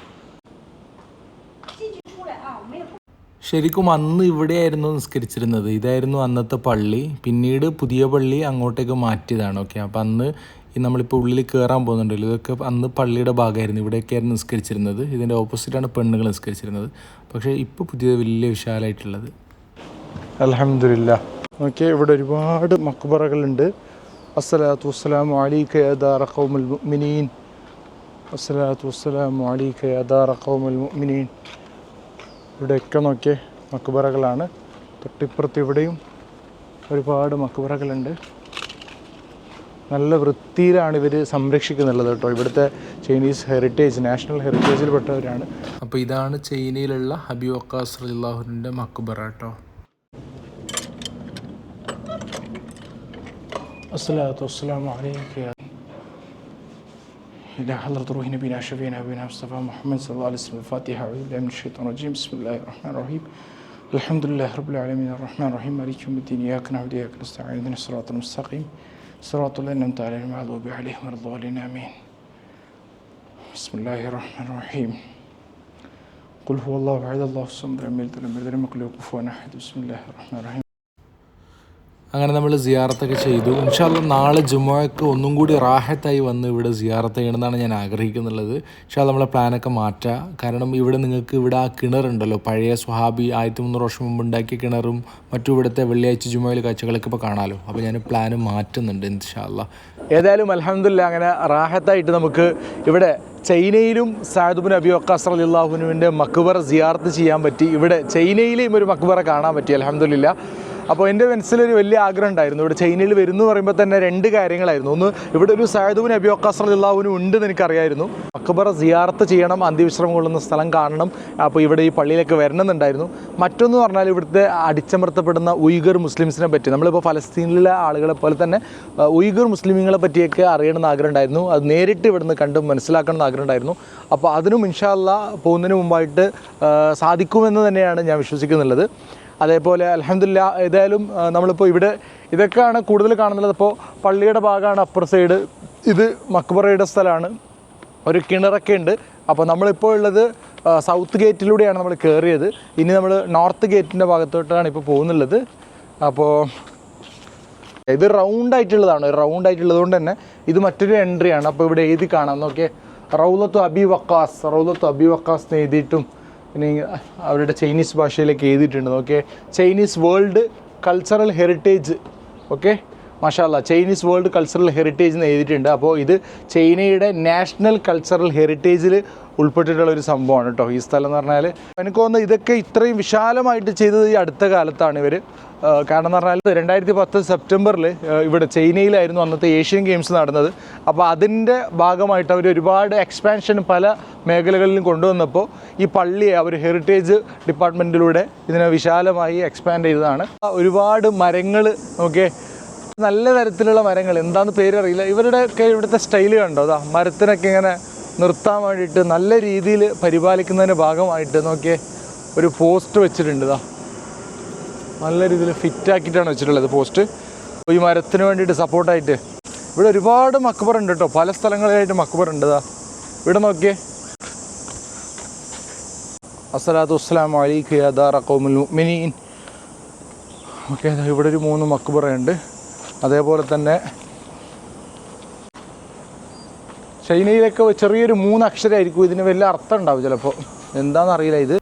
ശരിക്കും അന്ന് ഇവിടെയായിരുന്നു നിസ്കരിച്ചിരുന്നത്. ഇതായിരുന്നു അന്നത്തെ പള്ളി. പിന്നീട് പുതിയ പള്ളി അങ്ങോട്ടേക്ക് മാറ്റിയതാണ്. ഓക്കെ, അപ്പോൾ അന്ന് നമ്മളിപ്പോൾ ഉള്ളിൽ കയറാൻ പോകുന്നുണ്ടല്ലോ, ഇതൊക്കെ അന്ന് പള്ളിയുടെ ഭാഗമായിരുന്നു. ഇവിടെയൊക്കെയായിരുന്നു നിസ്കരിച്ചിരുന്നത്. ഇതിൻ്റെ ഓപ്പോസിറ്റാണ് പെണ്ണുങ്ങൾ നിസ്കരിച്ചിരുന്നത്. പക്ഷേ ഇപ്പോൾ പുതിയ വലിയ വിശാലമായിട്ടുള്ളത്. അൽഹംദുലില്ലാ. ഓക്കെ, ഇവിടെ ഒരുപാട് മക്ബറകളുണ്ട്. അസ്സലാത്തു വസ്സലാമു അലൈക യാ ദാറ ഖൗമിൽ മുഅ്മിനീൻ. അസ്സലാത്തു വസ്സലാമു അലൈക യാ ദാറ ഖൗമിൽ മുഅ്മിനീൻ. ഇവിടെയൊക്കെ നോക്കിയേ മക്ബറകളാണ്. തൊട്ടിപ്പുറത്ത് ഇവിടെയും ഒരുപാട് മക്ബറകളുണ്ട്. നല്ല വൃത്തിയിലാണ് ഇവർ സംരക്ഷിക്കുന്നുള്ളത് കേട്ടോ. ഇവിടുത്തെ ചൈനീസ് ഹെറിറ്റേജ്, നാഷണൽ ഹെറിറ്റേജിൽ പെട്ടവരാണ്. അപ്പോൾ ഇതാണ് ചൈനയിലുള്ള അബി വക്കാസ് റളിയല്ലാഹുവിൻ്റെ മക്ബറ കേട്ടോ. അസ്സലാത്തു വസ്സലാമു അലൈക إلى حضرة روح نبينا شفينا بنا مصطفى محمد صلى الله عليه وسلم. الفاتحة. أعوذ بالله من الشيطان الرجيم. بسم الله الرحمن الرحيم. الحمد لله رب العالمين الرحمن الرحيم مالك يوم الدين إياك نعبد وإياك نستعين اهدنا الصراط المستقيم صراط الذين أنعمت عليهم غير المغضوب عليهم ولا الضالين آمين. بسم الله الرحمن الرحيم. قل هو الله أحد الله الصمد لم يلد ولم يولد ولم يكن له كفوا أحد. بسم الله الرحمن الرحيم. അങ്ങനെ നമ്മൾ സിയാറത്തൊക്കെ ചെയ്തു. ഇൻഷാ അല്ലാ നാളെ ജുമുഅക്ക് ഒന്നും കൂടി റാഹത്തായി വന്ന് ഇവിടെ സിയാറത്ത് ചെയ്യണമെന്നാണ് ഞാൻ ആഗ്രഹിക്കുന്നുള്ളത്. ഇൻഷാ അല്ലാ നമ്മളെ പ്ലാനൊക്കെ മാറ്റാം. കാരണം ഇവിടെ നിങ്ങൾക്ക് ഇവിടെ ആ കിണറുണ്ടല്ലോ, പഴയ സ്വഹാബി 1300 വർഷം മുമ്പ് ഉണ്ടാക്കിയ കിണറും മറ്റും ഇവിടുത്തെ വെള്ളിയാഴ്ച ജുമുഅയിൽ കാഴ്ചകളൊക്കെ ഇപ്പോൾ കാണാമല്ലോ. അപ്പോൾ ഞാൻ പ്ലാൻ മാറ്റുന്നുണ്ട് ഇൻഷാ അല്ലാ. ഏതായാലും അൽഹംദുലില്ലാ അങ്ങനെ റാഹത്തായിട്ട് നമുക്ക് ഇവിടെ ചൈനയിലും സഅദ് ബിൻ അബി വഖാസ് റളിയല്ലാഹു അൻഹുവിൻ്റെ മഖ്ബറ സിയാറത്ത് ചെയ്യാൻ പറ്റി. ഇവിടെ ചൈനയിലെയും ഒരു മഖ്ബറ കാണാൻ പറ്റി അൽഹംദുലില്ലാ. അപ്പോൾ എൻ്റെ മനസ്സിലൊരു വലിയ ആഗ്രഹം ഉണ്ടായിരുന്നു. ഇവിടെ ചൈനയിൽ വരുന്നു പറയുമ്പോൾ തന്നെ 2 കാര്യങ്ങളായിരുന്നു. ഒന്ന്, ഇവിടെ ഒരു സഅദ് ബിൻ അബി വഖാസ് റളിയല്ലാഹു അൻഹു ഉണ്ടെന്ന് എനിക്കറിയായിരുന്നു. മഖ്ബറ സിയാറത്ത് ചെയ്യണം, അന്ത്യവിശ്രമം കൊള്ളുന്ന സ്ഥലം കാണണം, അപ്പോൾ ഇവിടെ ഈ പള്ളിയിലേക്ക് വരണമെന്നുണ്ടായിരുന്നു. മറ്റൊന്ന് പറഞ്ഞാൽ ഇവിടുത്തെ അടിച്ചമർത്തപ്പെടുന്ന ഉയ്ഗർ മുസ്ലിംസിനെ പറ്റി, നമ്മളിപ്പോൾ ഫലസ്തീനിലെ ആളുകളെ പോലെ തന്നെ ഉയ്ഗർ മുസ്ലിമുകളെ പറ്റിയൊക്കെ അറിയണമെന്ന് ആഗ്രഹം ഉണ്ടായിരുന്നു. അത് നേരിട്ട് ഇവിടുന്ന് കണ്ട് മനസ്സിലാക്കണമെന്ന് ആഗ്രഹം ഉണ്ടായിരുന്നു. അപ്പോൾ അതിനും ഇൻഷാ അല്ലാ പോകുന്നതിന് മുമ്പായിട്ട് സാധിക്കുമെന്ന് തന്നെയാണ് ഞാൻ വിശ്വസിക്കുന്നുള്ളത്. അതേപോലെ അൽഹംദുലില്ലാ ഏതായാലും നമ്മളിപ്പോൾ ഇവിടെ ഇതൊക്കെയാണ് കൂടുതൽ കാണുന്നത്. ഇപ്പോൾ പള്ളിയുടെ ഭാഗമാണ് അപ്പുറ സൈഡ്, ഇത് മഖ്ബറയുടെ സ്ഥലമാണ്, ഒരു കിണറൊക്കെ ഉണ്ട്. അപ്പോൾ നമ്മളിപ്പോൾ ഉള്ളത് സൗത്ത് ഗേറ്റിലൂടെയാണ് നമ്മൾ കയറിയത്. ഇനി നമ്മൾ നോർത്ത് ഗേറ്റിൻ്റെ ഭാഗത്തോട്ടാണ് ഇപ്പോൾ പോകുന്നുള്ളത്. അപ്പോൾ ഇത് റൗണ്ടായിട്ടുള്ളതാണ്, റൗണ്ടായിട്ടുള്ളത് കൊണ്ട് തന്നെ ഇത് മറ്റൊരു എൻട്രിയാണ്. അപ്പോൾ ഇവിടെ എഴുതി കാണാം, നോക്കിയേ, റൗലത്തു അബി വഖാസ്, റൗലത്തു അബി വഖാസ് എന്ന് എഴുതിയിട്ടും പിന്നെ അവരുടെ ചൈനീസ് ഭാഷയിലേക്ക് എഴുതിയിട്ടുണ്ട്. Okay, Chinese world cultural heritage. Okay, മാഷാ അല്ലാ, ചൈനീസ് വേൾഡ് കൾച്ചറൽ ഹെറിറ്റേജ് എന്ന് എഴുതിയിട്ടുണ്ട്. അപ്പോൾ ഇത് ചൈനയുടെ നാഷണൽ കൾച്ചറൽ ഹെറിറ്റേജിൽ ഉൾപ്പെട്ടിട്ടുള്ള ഒരു സംഭവമാണ് കേട്ടോ ഈ സ്ഥലം എന്ന് പറഞ്ഞാൽ. എനിക്ക് തോന്നുന്നു ഇതൊക്കെ ഇത്രയും വിശാലമായിട്ട് ചെയ്തത് ഈ അടുത്ത കാലത്താണ് ഇവർ. കാരണം എന്ന് പറഞ്ഞാൽ 2010 സെപ്റ്റംബറിൽ ഇവിടെ ചൈനയിലായിരുന്നു അന്നത്തെ ഏഷ്യൻ ഗെയിംസ് നടന്നത്. അപ്പോൾ അതിൻ്റെ ഭാഗമായിട്ട് അവർ ഒരുപാട് എക്സ്പാൻഷൻ പല മേഖലകളിലും കൊണ്ടുവന്നപ്പോൾ ഈ പള്ളിയെ അവർ ഹെറിറ്റേജ് ഡിപ്പാർട്ട്മെൻറ്റിലൂടെ ഇതിനെ വിശാലമായി എക്സ്പാൻഡ് ചെയ്തതാണ്. ഒരുപാട് മരങ്ങൾ, ഓക്കെ, നല്ല തരത്തിലുള്ള മരങ്ങൾ, എന്താണെന്ന് പേരറിയില്ല. ഇവരുടെയൊക്കെ ഇവിടുത്തെ സ്റ്റൈല് കണ്ടോ, അതാ മരത്തിനൊക്കെ ഇങ്ങനെ നിർത്താൻ വേണ്ടിയിട്ട് നല്ല രീതിയിൽ പരിപാലിക്കുന്നതിൻ്റെ ഭാഗമായിട്ട് നോക്കിയേ ഒരു പോസ്റ്റ് വെച്ചിട്ടുണ്ട്. ഇതാ നല്ല രീതിയിൽ ഫിറ്റാക്കിയിട്ടാണ് വെച്ചിട്ടുള്ളത് പോസ്റ്റ്, ഈ മരത്തിന് വേണ്ടിയിട്ട് സപ്പോർട്ടായിട്ട്. ഇവിടെ ഒരുപാട് മഖ്ബറ ഉണ്ട് കേട്ടോ, പല സ്ഥലങ്ങളിലായിട്ട് മഖ്ബറ ഉണ്ട്. ഇതാ ഇവിടെ നോക്കിയേ, അസ്സലാത്തു വസ്സലാമു അലൈക യാ ദാറ ഖൗമുൽ മുഅ്മിനീൻ. ഓക്കെ, ഇവിടെ ഒരു 3 മഖ്ബറയുണ്ട്. അതേപോലെ തന്നെ ചൈനയിലൊക്കെ ചെറിയൊരു 3 അക്ഷരമായിരിക്കും, ഇതിന് വലിയ അർത്ഥം ഉണ്ടാവും ചിലപ്പോൾ, എന്താണെന്നറിയില്ല ഇത്.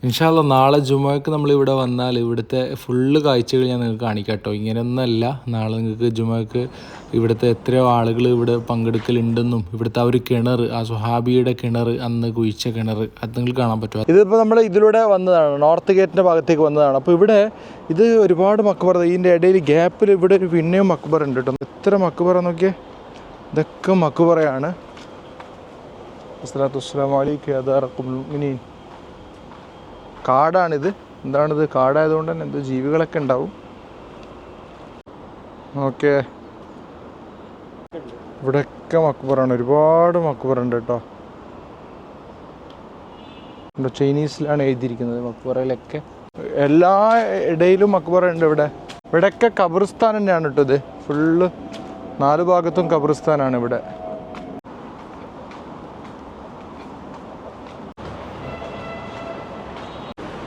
ഇൻഷാ അല്ലാ നാളെ ജുമുഅക്ക് നമ്മളിവിടെ വന്നാൽ ഇവിടുത്തെ ഫുള്ള് കാഴ്ചകൾ ഞാൻ നിങ്ങൾക്ക് കാണിക്കാം കേട്ടോ. ഇങ്ങനെയൊന്നല്ല, നാളെ നിങ്ങൾക്ക് ജുമുഅക്ക് ഇവിടുത്തെ എത്രയോ ആളുകൾ ഇവിടെ പങ്കെടുക്കലുണ്ടെന്നും ഇവിടുത്തെ ആ ഒരു കിണർ, ആ സുഹാബിയുടെ കിണർ, അന്ന് കുഴിച്ച കിണർ, അത് നിങ്ങൾക്ക് കാണാൻ പറ്റുമോ. ഇതിപ്പോൾ നമ്മൾ ഇതിലൂടെ വന്നതാണ്, നോർത്ത് ഗേറ്റിൻ്റെ ഭാഗത്തേക്ക് വന്നതാണ്. അപ്പോൾ ഇവിടെ ഇത് ഒരുപാട് മഖ്ബറ, ഇതിൻ്റെ ഇടയിൽ ഗ്യാപ്പിൽ ഇവിടെ ഒരു പിന്നെയും മഖ്ബറ ഉണ്ട് കേട്ടോ. എത്ര മഖ്ബറ നോക്കിയേ, ഇതൊക്കെ മഖ്ബറയാണ്. അസ്സലാത്തു വസ്സലാമു അലൈക യാ ദാറ ഖൗമുൽ മുഅ്മിനീൻ. കാടാണിത്, എന്താണിത്, കാടായതുകൊണ്ട് തന്നെ എന്തോ ജീവികളൊക്കെ ഉണ്ടാവും. ഓക്കെ, ഇവിടെയൊക്കെ മഖ്ബറാണ്, ഒരുപാട് മഖ്ബറ ഉണ്ട് കേട്ടോ. ചൈനീസിലാണ് എഴുതിയിരിക്കുന്നത് മഖ്ബറയിലൊക്കെ, എല്ലാ ഇടയിലും മഖ്ബറ ഉണ്ട്. ഇവിടെയൊക്കെ ഖബറിസ്ഥാൻ തന്നെയാണ് കേട്ടോ. ഇത് ഫുള്ള് 4 ഭാഗത്തും ഖബറിസ്ഥാനാണ് ഇവിടെ.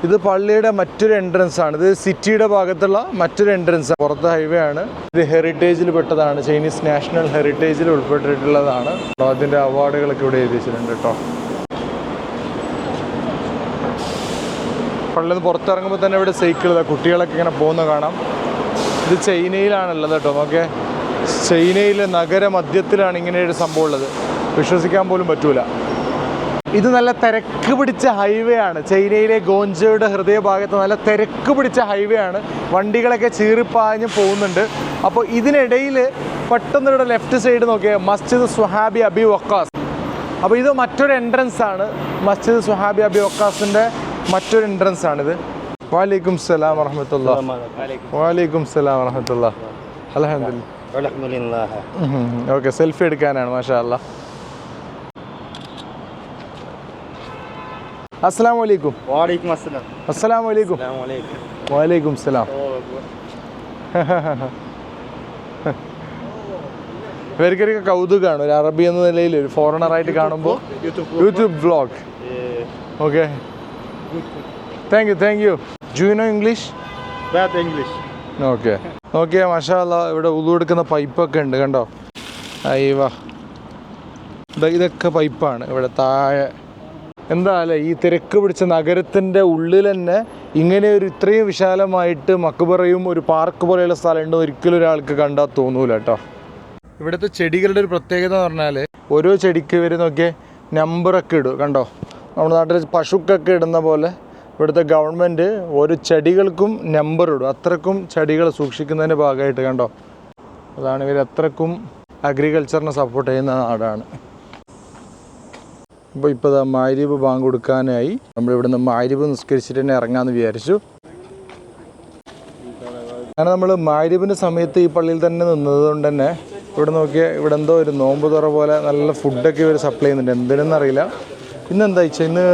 ഇത് പള്ളിയുടെ മറ്റൊരു എൻട്രൻസ് ആണ്, ഇത് സിറ്റിയുടെ ഭാഗത്തുള്ള മറ്റൊരു എൻട്രൻസ് ആണ്, പുറത്തെ ഹൈവേ ആണ്. ഇത് ഹെറിറ്റേജിൽ പെട്ടതാണ്, ചൈനീസ് നാഷണൽ ഹെറിറ്റേജിൽ ഉൾപ്പെട്ടിട്ടുള്ളതാണ്. അതിൻ്റെ അവാർഡുകളൊക്കെ ഇവിടെ എഴുതി വെച്ചിട്ടുണ്ട് കേട്ടോ. പള്ളിയിൽ നിന്ന് പുറത്തിറങ്ങുമ്പോൾ തന്നെ ഇവിടെ സൈക്കിൾ, കുട്ടികളൊക്കെ ഇങ്ങനെ പോകുന്ന കാണാം. ഇത് ചൈനയിലാണുള്ളത് കേട്ടോ. നോക്കെ, ചൈനയിലെ നഗരമധ്യത്തിലാണ് ഇങ്ങനെ ഒരു സംഭവം ഉള്ളത്, വിശ്വസിക്കാൻ പോലും പറ്റൂല. ഇത് നല്ല തിരക്ക് പിടിച്ച ഹൈവേ ആണ്, ചൈനയിലെ ഗോഞ്ചോയുടെ ഹൃദയഭാഗത്ത് നല്ല തിരക്ക് പിടിച്ച ഹൈവേ ആണ്. വണ്ടികളൊക്കെ ചീറിപ്പാഞ്ഞ് പോകുന്നുണ്ട്. അപ്പോൾ ഇതിനിടയിൽ പെട്ടെന്ന് ഇവിടെ ലെഫ്റ്റ് സൈഡ് നോക്കിയാൽ മസ്ജിദ് സ്വഹാബി അബി വഖാസ്. അപ്പോൾ ഇത് മറ്റൊരു എൻട്രൻസ് ആണ്, മസ്ജിദ് സ്വഹാബി അബി വഖാസിൻ്റെ മറ്റൊരു എൻട്രൻസ് ആണിത്. വലൈക്കും സലാം വറഹ്മത്തുള്ളാഹി. വലൈക്കും സലാം വറഹ്മത്തുള്ളാഹി. അൽഹംദുലില്ലാഹ്. ഓക്കെ, സെൽഫി എടുക്കാനാണ്. മാഷാ അല്ലാ. അസ്സലാമു അലൈക്കും. വലൈക്കും അസ്സലാം. അസ്സലാമു അലൈക്കും. വലൈക്കും സലാം. ഇവർക്കൊക്കെ കൗതുകമാണ് ഒരു അറബി എന്ന നിലയിൽ ഒരു ഫോറിനറായിട്ട് കാണുമ്പോൾ. YouTube vlog. Okay, thank you. Do you know English? Bad English. Okay okay മാഷാ അല്ലാ. ഇവിടെ ഉളു എടുക്കുന്ന പൈപ്പൊക്കെ ഉണ്ട് കണ്ടോ. അയ്യവാ, ഇതൊക്കെ പൈപ്പാണ് ഇവിടെ താഴെ. എന്താ അല്ലേ, ഈ തിരക്ക് പിടിച്ച നഗരത്തിൻ്റെ ഉള്ളിൽ തന്നെ ഇങ്ങനെ ഒരു ഇത്രയും വിശാലമായിട്ട് മക്ബറയും ഒരു പാർക്ക് പോലെയുള്ള സ്ഥലം ഉണ്ട് ഒരിക്കലും ഒരാൾക്ക് കണ്ടാൽ തോന്നൂല കേട്ടോ. ഇവിടുത്തെ ചെടികളുടെ ഒരു പ്രത്യേകത എന്ന് പറഞ്ഞാൽ ഓരോ ചെടിക്ക് ഇവർ നോക്കിയേ നമ്പറൊക്കെ ഇടും കണ്ടോ. നമ്മുടെ നാട്ടിൽ പശുക്കൊക്കെ ഇടുന്ന പോലെ ഇവിടുത്തെ ഗവൺമെൻറ് ഓരോ ചെടികൾക്കും നമ്പർ ഇടും. അത്രക്കും ചെടികൾ സൂക്ഷിക്കുന്നതിൻ്റെ ഭാഗമായിട്ട് കണ്ടോ. അതാണ് ഇവർ അത്രക്കും അഗ്രികൾച്ചറിനെ സപ്പോർട്ട് ചെയ്യുന്ന നാടാണ്. അപ്പോൾ ഇപ്പോൾ മഗ്‌രിബ് ബാങ്ക് കൊടുക്കാനായി. നമ്മളിവിടുന്ന് മഗ്‌രിബ് നിസ്കരിച്ചിട്ട് തന്നെ ഇറങ്ങാമെന്ന് വിചാരിച്ചു. അങ്ങനെ നമ്മൾ മഗ്‌രിബിൻ്റെ സമയത്ത് ഈ പള്ളിയിൽ തന്നെ നിന്നത് കൊണ്ട് തന്നെ ഇവിടെ നോക്കിയാൽ ഇവിടെ എന്തോ ഒരു നോമ്പ് തുറ പോലെ നല്ല ഫുഡൊക്കെ ഇവർ സപ്ലൈ ചെയ്യുന്നുണ്ട്. എന്തിനെന്നറിയില്ല. ഇന്നെന്താ ആഴ്ച, ഇന്ന്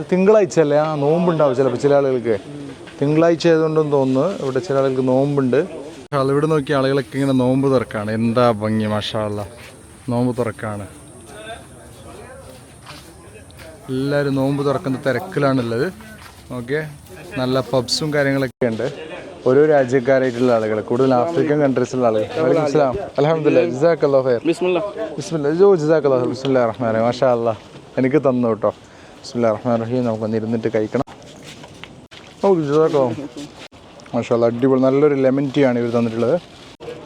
തിങ്കളാഴ്ച അല്ലേ? ആ നോമ്പുണ്ടാവും ചിലപ്പോൾ ചില ആളുകൾക്ക്. തിങ്കളാഴ്ച ആയതുകൊണ്ടെന്ന് തോന്നുന്നു ഇവിടെ ചില ആളുകൾക്ക് നോമ്പുണ്ട്. ഇവിടെ നോക്കിയ ആളുകളൊക്കെ ഇങ്ങനെ നോമ്പ് തുറക്കാണ്. എന്താ ഭംഗി, മാഷാ അല്ലാ. നോമ്പ് തുറക്കാണ്. എല്ലാവരും നോമ്പ് തുറക്കുന്ന തിരക്കിലാണുള്ളത്. ഓക്കെ, നല്ല പബ്സും കാര്യങ്ങളൊക്കെ ഉണ്ട്. ഓരോ രാജ്യക്കാരായിട്ടുള്ള ആളുകൾ, കൂടുതൽ ആഫ്രിക്കൻ കൺട്രീസിലുള്ള ആളുകൾ. വലൈക്കും സലാം. അൽഹംദുലില്ലാ, ജസാക്കല്ലാഹു ഖൈർ. ബിസ്മില്ലാ ജസാക്കല്ലാഹു. ബിസ്മില്ലാഹിർ റഹ്മാനിർ റഹീം. മാഷാ അല്ലാ, എനിക്ക് തന്നു കേട്ടോ. ബിസ്മില്ലാഹിർ റഹ്മാനിർ റഹീം. നമുക്കൊന്ന് ഇരുന്നിട്ട് കഴിക്കണം. ഓ ജസാക്കല്ലാഹു. മാഷാ അല്ലാ, അടിപൊളി. നല്ലൊരു ലെമൺ ടീ ആണ് ഇവർ തന്നിട്ടുള്ളത്.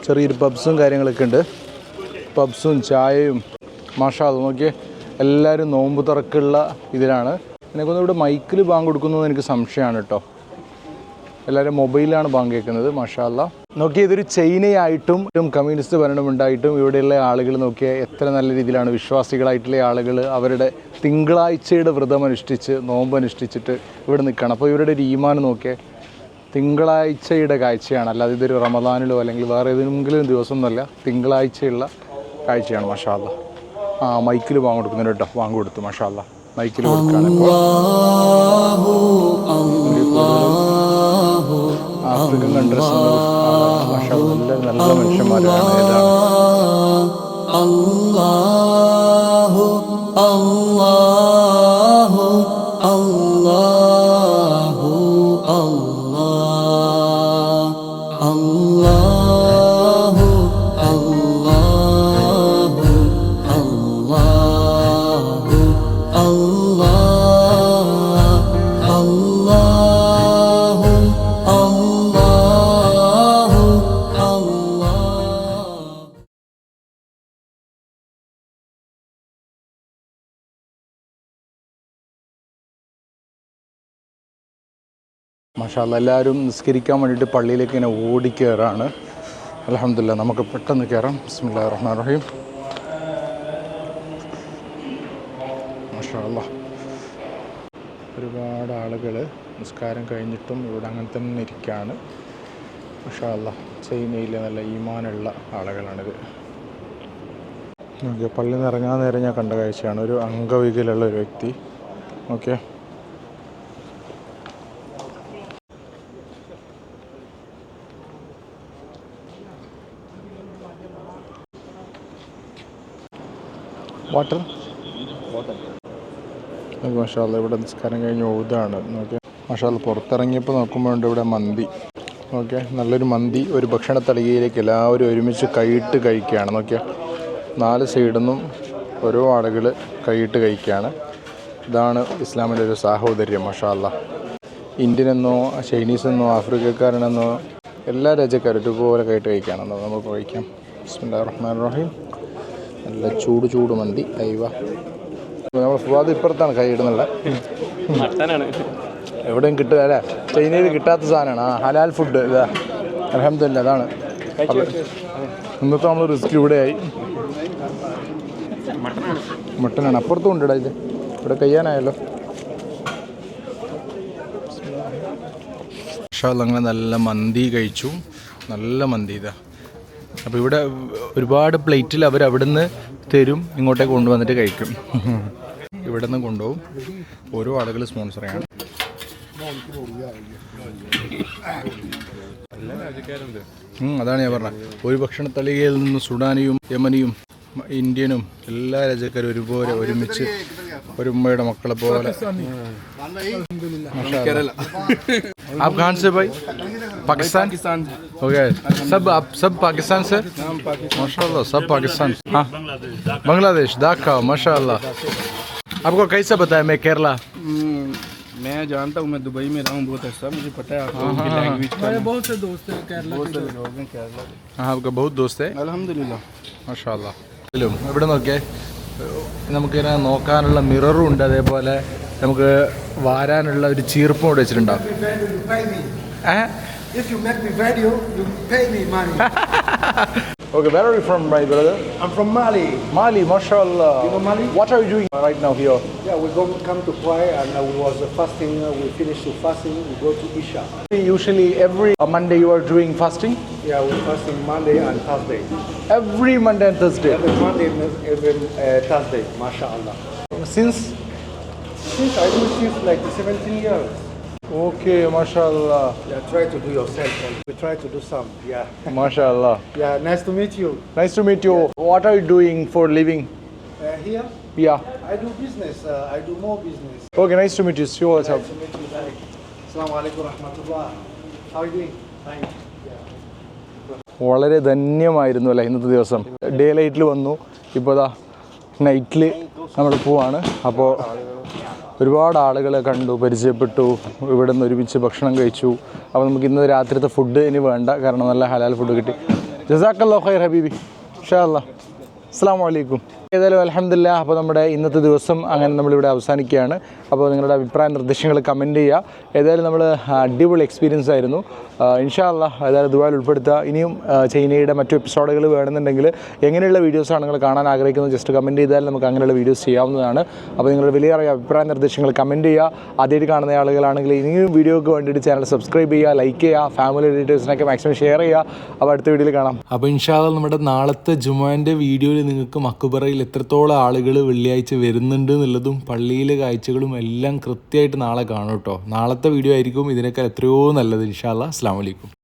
ചെറിയൊരു പബ്സും കാര്യങ്ങളൊക്കെ ഉണ്ട്. പബ്സും ചായയും. മാഷാ അല്ലാ, നോക്കിയേ എല്ലാവരും നോമ്പ് തുറക്കുള്ള ഇതിലാണ്. എനിക്കൊന്നും ഇവിടെ മൈക്കിൽ ബാങ്ക് കൊടുക്കുന്നത് എനിക്ക് സംശയമാണ് കേട്ടോ. എല്ലാവരും മൊബൈലിലാണ് ബാങ്ക് കേൾക്കുന്നത്. മാഷാ അല്ലാ. നോക്കിയാൽ ഇതൊരു ചൈനയായിട്ടും കമ്മ്യൂണിസ്റ്റ് ഭരണമുണ്ടായിട്ടും ഇവിടെയുള്ള ആളുകൾ നോക്കിയാൽ എത്ര നല്ല രീതിയിലാണ് വിശ്വാസികളായിട്ടുള്ള ആളുകൾ അവരുടെ തിങ്കളാഴ്ചയുടെ വ്രതം അനുഷ്ഠിച്ച് നോമ്പ് അനുഷ്ഠിച്ചിട്ട് ഇവിടെ നിൽക്കുകയാണ്. അപ്പോൾ ഇവരുടെ ഒരു ഈമാൻ നോക്കിയാൽ തിങ്കളാഴ്ചയുടെ കാഴ്ചയാണ്, അല്ലാതെ ഇതൊരു റമദാനിലോ അല്ലെങ്കിൽ വേറെ ഏതെങ്കിലും ദിവസം ഒന്നുമല്ല, തിങ്കളാഴ്ചയുള്ള കാഴ്ചയാണ്. മാഷാ അല്ലാ. ആ മൈക്കിൽ ബാങ്ക് കൊടുക്കുന്നുണ്ട് കേട്ടോ. ബാങ്ക് കൊടുത്തു. മാഷാ അല്ലാ, മൈക്കിൽ കൊടുക്കുകയാണ്. ആഫ്രിക്കൻ കൺട്രീസ് മാഷാ അല്ലാ, എല്ലാവരും നല്ല മനുഷ്യന്മാരാണ്. ഏതാണ് അല്ലാഹു അല്ലാഹു അല്ലാഹു അല്ലാഹു അല്ലാഹു അല്ലാഹു അല്ലാഹു അല്ലാഹു അല്ലാഹു. മാഷാ അല്ലാ, എല്ലാവരും നിസ്കരിക്കാൻ വേണ്ടിയിട്ട് പള്ളിയിലേക്ക് ഇങ്ങനെ ഓടിക്കയറാണ്. അൽഹംദുലില്ലാ, നമുക്ക് പെട്ടെന്ന് കയറാം. ബിസ്മില്ലാഹിർ റഹ്മാനിർ റഹീം. മാഷാ അല്ലാ, ഒരുപാട് ആളുകൾ നിസ്കാരം കഴിഞ്ഞിട്ടും ഇവിടെ അങ്ങനെ തന്നെ ഇരിക്കുകയാണ്. മാഷാ അല്ലാ, ചൈനയിലെ നല്ല ഈമാനുള്ള ആളുകളാണിത്. ഓക്കെ, പള്ളിയിൽ നിന്ന് ഇറങ്ങാൻ നേരം ഞാൻ കണ്ട കാഴ്ചയാണ്. ഒരു അംഗവൈകല്യമുള്ള ഒരു വ്യക്തി. Okay, water. മാഷാ അല്ലാ, ഇവിടെ നിസ്കാരം കഴിഞ്ഞ് ഓതാണ്. നോക്കിയാൽ മാഷാ അല്ലാ, പുറത്തിറങ്ങിയപ്പോൾ നോക്കുമ്പോഴുണ്ട് ഇവിടെ മന്തി. ഓക്കെ, നല്ലൊരു മന്തി ഒരു ഭക്ഷണ തളികയിലേക്ക് എല്ലാവരും ഒരുമിച്ച് കൈയിട്ട് കഴിക്കുകയാണ്. നോക്കിയാൽ 4 സൈഡിൽ നിന്നും ഓരോ ആളുകൾ കൈയിട്ട് കഴിക്കുകയാണ്. ഇതാണ് ഇസ്ലാമിൻ്റെ ഒരു സാഹോദര്യം. മാഷാ അല്ലാ, ഇന്ത്യനെന്നോ ചൈനീസെന്നോ ആഫ്രിക്കക്കാരനെന്നോ എല്ലാ രാജ്യക്കാരും ഒരുപോലെ കൈയിട്ട് കഴിക്കുകയാണെന്നോ നമുക്ക് കഴിക്കാം. ബിസ്മില്ലാഹിർ റഹ്മാനിർ റഹീം. നല്ല ചൂട് മന്തി. അയ്യവ, നമ്മൾ ഫുവാദ് ഇപ്പുറത്താണ് കൈ ഇടുന്നുള്ള. എവിടെയും കിട്ടുക അല്ലേ, ചൈനയിൽ കിട്ടാത്ത സാധനമാണ്. ആ ഹലാൽ ഫുഡ് ഇതാ. അൽഹംദുലില്ലാ, അതാണ് ഇന്നത്തെ നമ്മൾ റിസ്ക്. ഇവിടെയായി മട്ടനാണ്. അപ്പുറത്തും ഉണ്ട് ഇത്. ഇവിടെ കഴിയാനായല്ലോ. മാഷാ അല്ലാ, അങ്ങനെ നല്ല മന്തി കഴിച്ചു. നല്ല മന്തി ഇതാ. അപ്പോൾ ഇവിടെ ഒരുപാട് പ്ലേറ്റിൽ അവർ അവിടുന്ന് തരും, ഇങ്ങോട്ടേക്ക് കൊണ്ടുവന്നിട്ട് കഴിക്കും. ഇവിടെ നിന്ന് കൊണ്ടുപോകും. ഓരോ ആളുകൾ സ്പോൺസറാണ്. അതാണ് ഞാൻ പറഞ്ഞത്. ഒരു ഭക്ഷണ തളികയിൽ നിന്ന് സുഡാനിയും യമനിയും ഇന്ത്യനും എല്ലാ രാജ്യക്കാരും ഒരുപോലെ ഒരുമിച്ച് ഒരു ഉമ്മയുടെ മക്കളെ പോലെ. आप कहाँ से भाई? पाकिस्तान ओके सब आप सब पाकिस्तान से माशाल्लाह सब पाकिस्तान हाँ बांग्लादेश ढाका माशाल्लाह आपको कैसा पता है मैं केरला मैं जानता हूँ मैं दुबई में रहा हूँ बहुत अच्छा मुझे पता है आपको उनकी लैंग्वेज का मेरे बहुत से दोस्त हैं केरला बहुत से लोग हैं केरला हाँ आपका बहुत दोस्त है अल्हम्दुलिल्लाह മാഷാല്ലാ ഇവിടെ നോക്കിയേ നമുക്കിങ്ങനെ നോക്കാനുള്ള മിററും ഉണ്ട് അതേപോലെ നമുക്ക് വാരാനുള്ള ഒരു ചീർപ്പും കൂടെ വെച്ചിട്ടുണ്ടാവും Okay, where are you from, my brother? I'm from Mali. Mali, mashallah. You know Mali? What are you doing right now here? Yeah, we're going to come to pray and we was fasting. We finished the fasting. We go to Isha. Usually every Monday you are doing fasting? Yeah, we're fasting Monday and Thursday. Every Monday and Thursday? Every Monday, every Thursday, mashallah. Since I do it since like 17 years. Okay, mashallah. Yeah, try to do yourself. We try to do some. Yeah. Mashallah. Yeah, nice to meet you. Nice to meet you. What are you doing for living? Here? Yeah. I do business. I do more business. Okay, nice to meet you. See you all. Nice to meet you. Assalamu alaikum rahmatullah. How are you doing? Fine. വളരെ ധന്യമായിരുന്നു അല്ലേ ഇന്നത്തെ ദിവസം. Day ലൈറ്റിൽ വന്നു, ഇപ്പോൾ ദാ നൈറ്റിൽ നമ്മൾ പോവാണ്. അപ്പോൾ ഒരുപാട് ആളുകളെ കണ്ടു, പരിചയപ്പെട്ടു, ഇവിടെ നിന്ന് ഒരുമിച്ച് ഭക്ഷണം കഴിച്ചു. അപ്പോൾ നമുക്ക് ഇന്ന് രാത്രിത്തെ ഫുഡ് ഇനി വേണ്ട, കാരണം നല്ല ഹലാൽ ഫുഡ് കിട്ടി. ജസാക്കല്ലാഹു ഖൈർ ഹബീബി, ഇൻഷാ അല്ലാഹ്. അസ്സലാമു അലൈക്കും. ഏതായാലും അൽഹംദുലില്ലാഹ്, അപ്പോൾ നമ്മുടെ ഇന്നത്തെ ദിവസം അങ്ങനെ നമ്മളിവിടെ അവസാനിക്കുകയാണ്. അപ്പോൾ നിങ്ങളുടെ അഭിപ്രായ നിർദ്ദേശങ്ങൾ കമൻറ്റ് ചെയ്യുക. ഏതായാലും നമ്മൾ അടിപൊളി എക്സ്പീരിയൻസ് ആയിരുന്നു. ഇൻഷാ അല്ലാഹ് ഏതായാലും ദുആയിൽ ഉൾപ്പെടുത്തുക. ഇനിയും ചൈനയുടെ മറ്റു എപ്പിസോഡുകൾ വേണമെന്നുണ്ടെങ്കിൽ എങ്ങനെയുള്ള വീഡിയോസാണ് നിങ്ങൾ കാണാൻ ആഗ്രഹിക്കുന്നത് ജസ്റ്റ് കമൻറ്റ് ചെയ്താൽ നമുക്ക് അങ്ങനെയുള്ള വീഡിയോസ് ചെയ്യാവുന്നതാണ്. അപ്പോൾ നിങ്ങളുടെ വലിയ അഭിപ്രായ നിർദ്ദേശങ്ങൾ കമൻറ്റ് ചെയ്യുക. ആദ്യമായിട്ട് കാണുന്ന ആളുകളാണെങ്കിൽ ഇനിയും വീഡിയോക്ക് വേണ്ടിയിട്ട് ചാനൽ സബ്സ്ക്രൈബ് ചെയ്യുക, ലൈക്ക് ചെയ്യുക, ഫാമിലി റിലേറ്റീവ്സിനൊക്കെ മാക്സിമം ഷെയർ ചെയ്യുക. അപ്പോൾ അടുത്ത വീഡിയോയിൽ കാണാം. അപ്പോൾ ഇൻഷാ അല്ലാഹ് നമ്മുടെ നാളത്തെ ജുമുഅൻ്റെ വീഡിയോയിൽ നിങ്ങൾക്ക് മഖ്ബറയിൽ എത്രത്തോളം ആളുകൾ വെള്ളിയാഴ്ച വരുന്നുണ്ട് എന്നുള്ളതും പള്ളിയിലെ കാഴ്ചകളും എല്ലാം കൃത്യമായിട്ട് നാളെ കാണും കേട്ടോ. നാളത്തെ വീഡിയോ ആയിരിക്കും ഇതിനേക്കാൾ എത്രയോ നല്ലത്. ഇൻഷാ അല്ലാഹ്. അസ്സലാമു അലൈക്കും.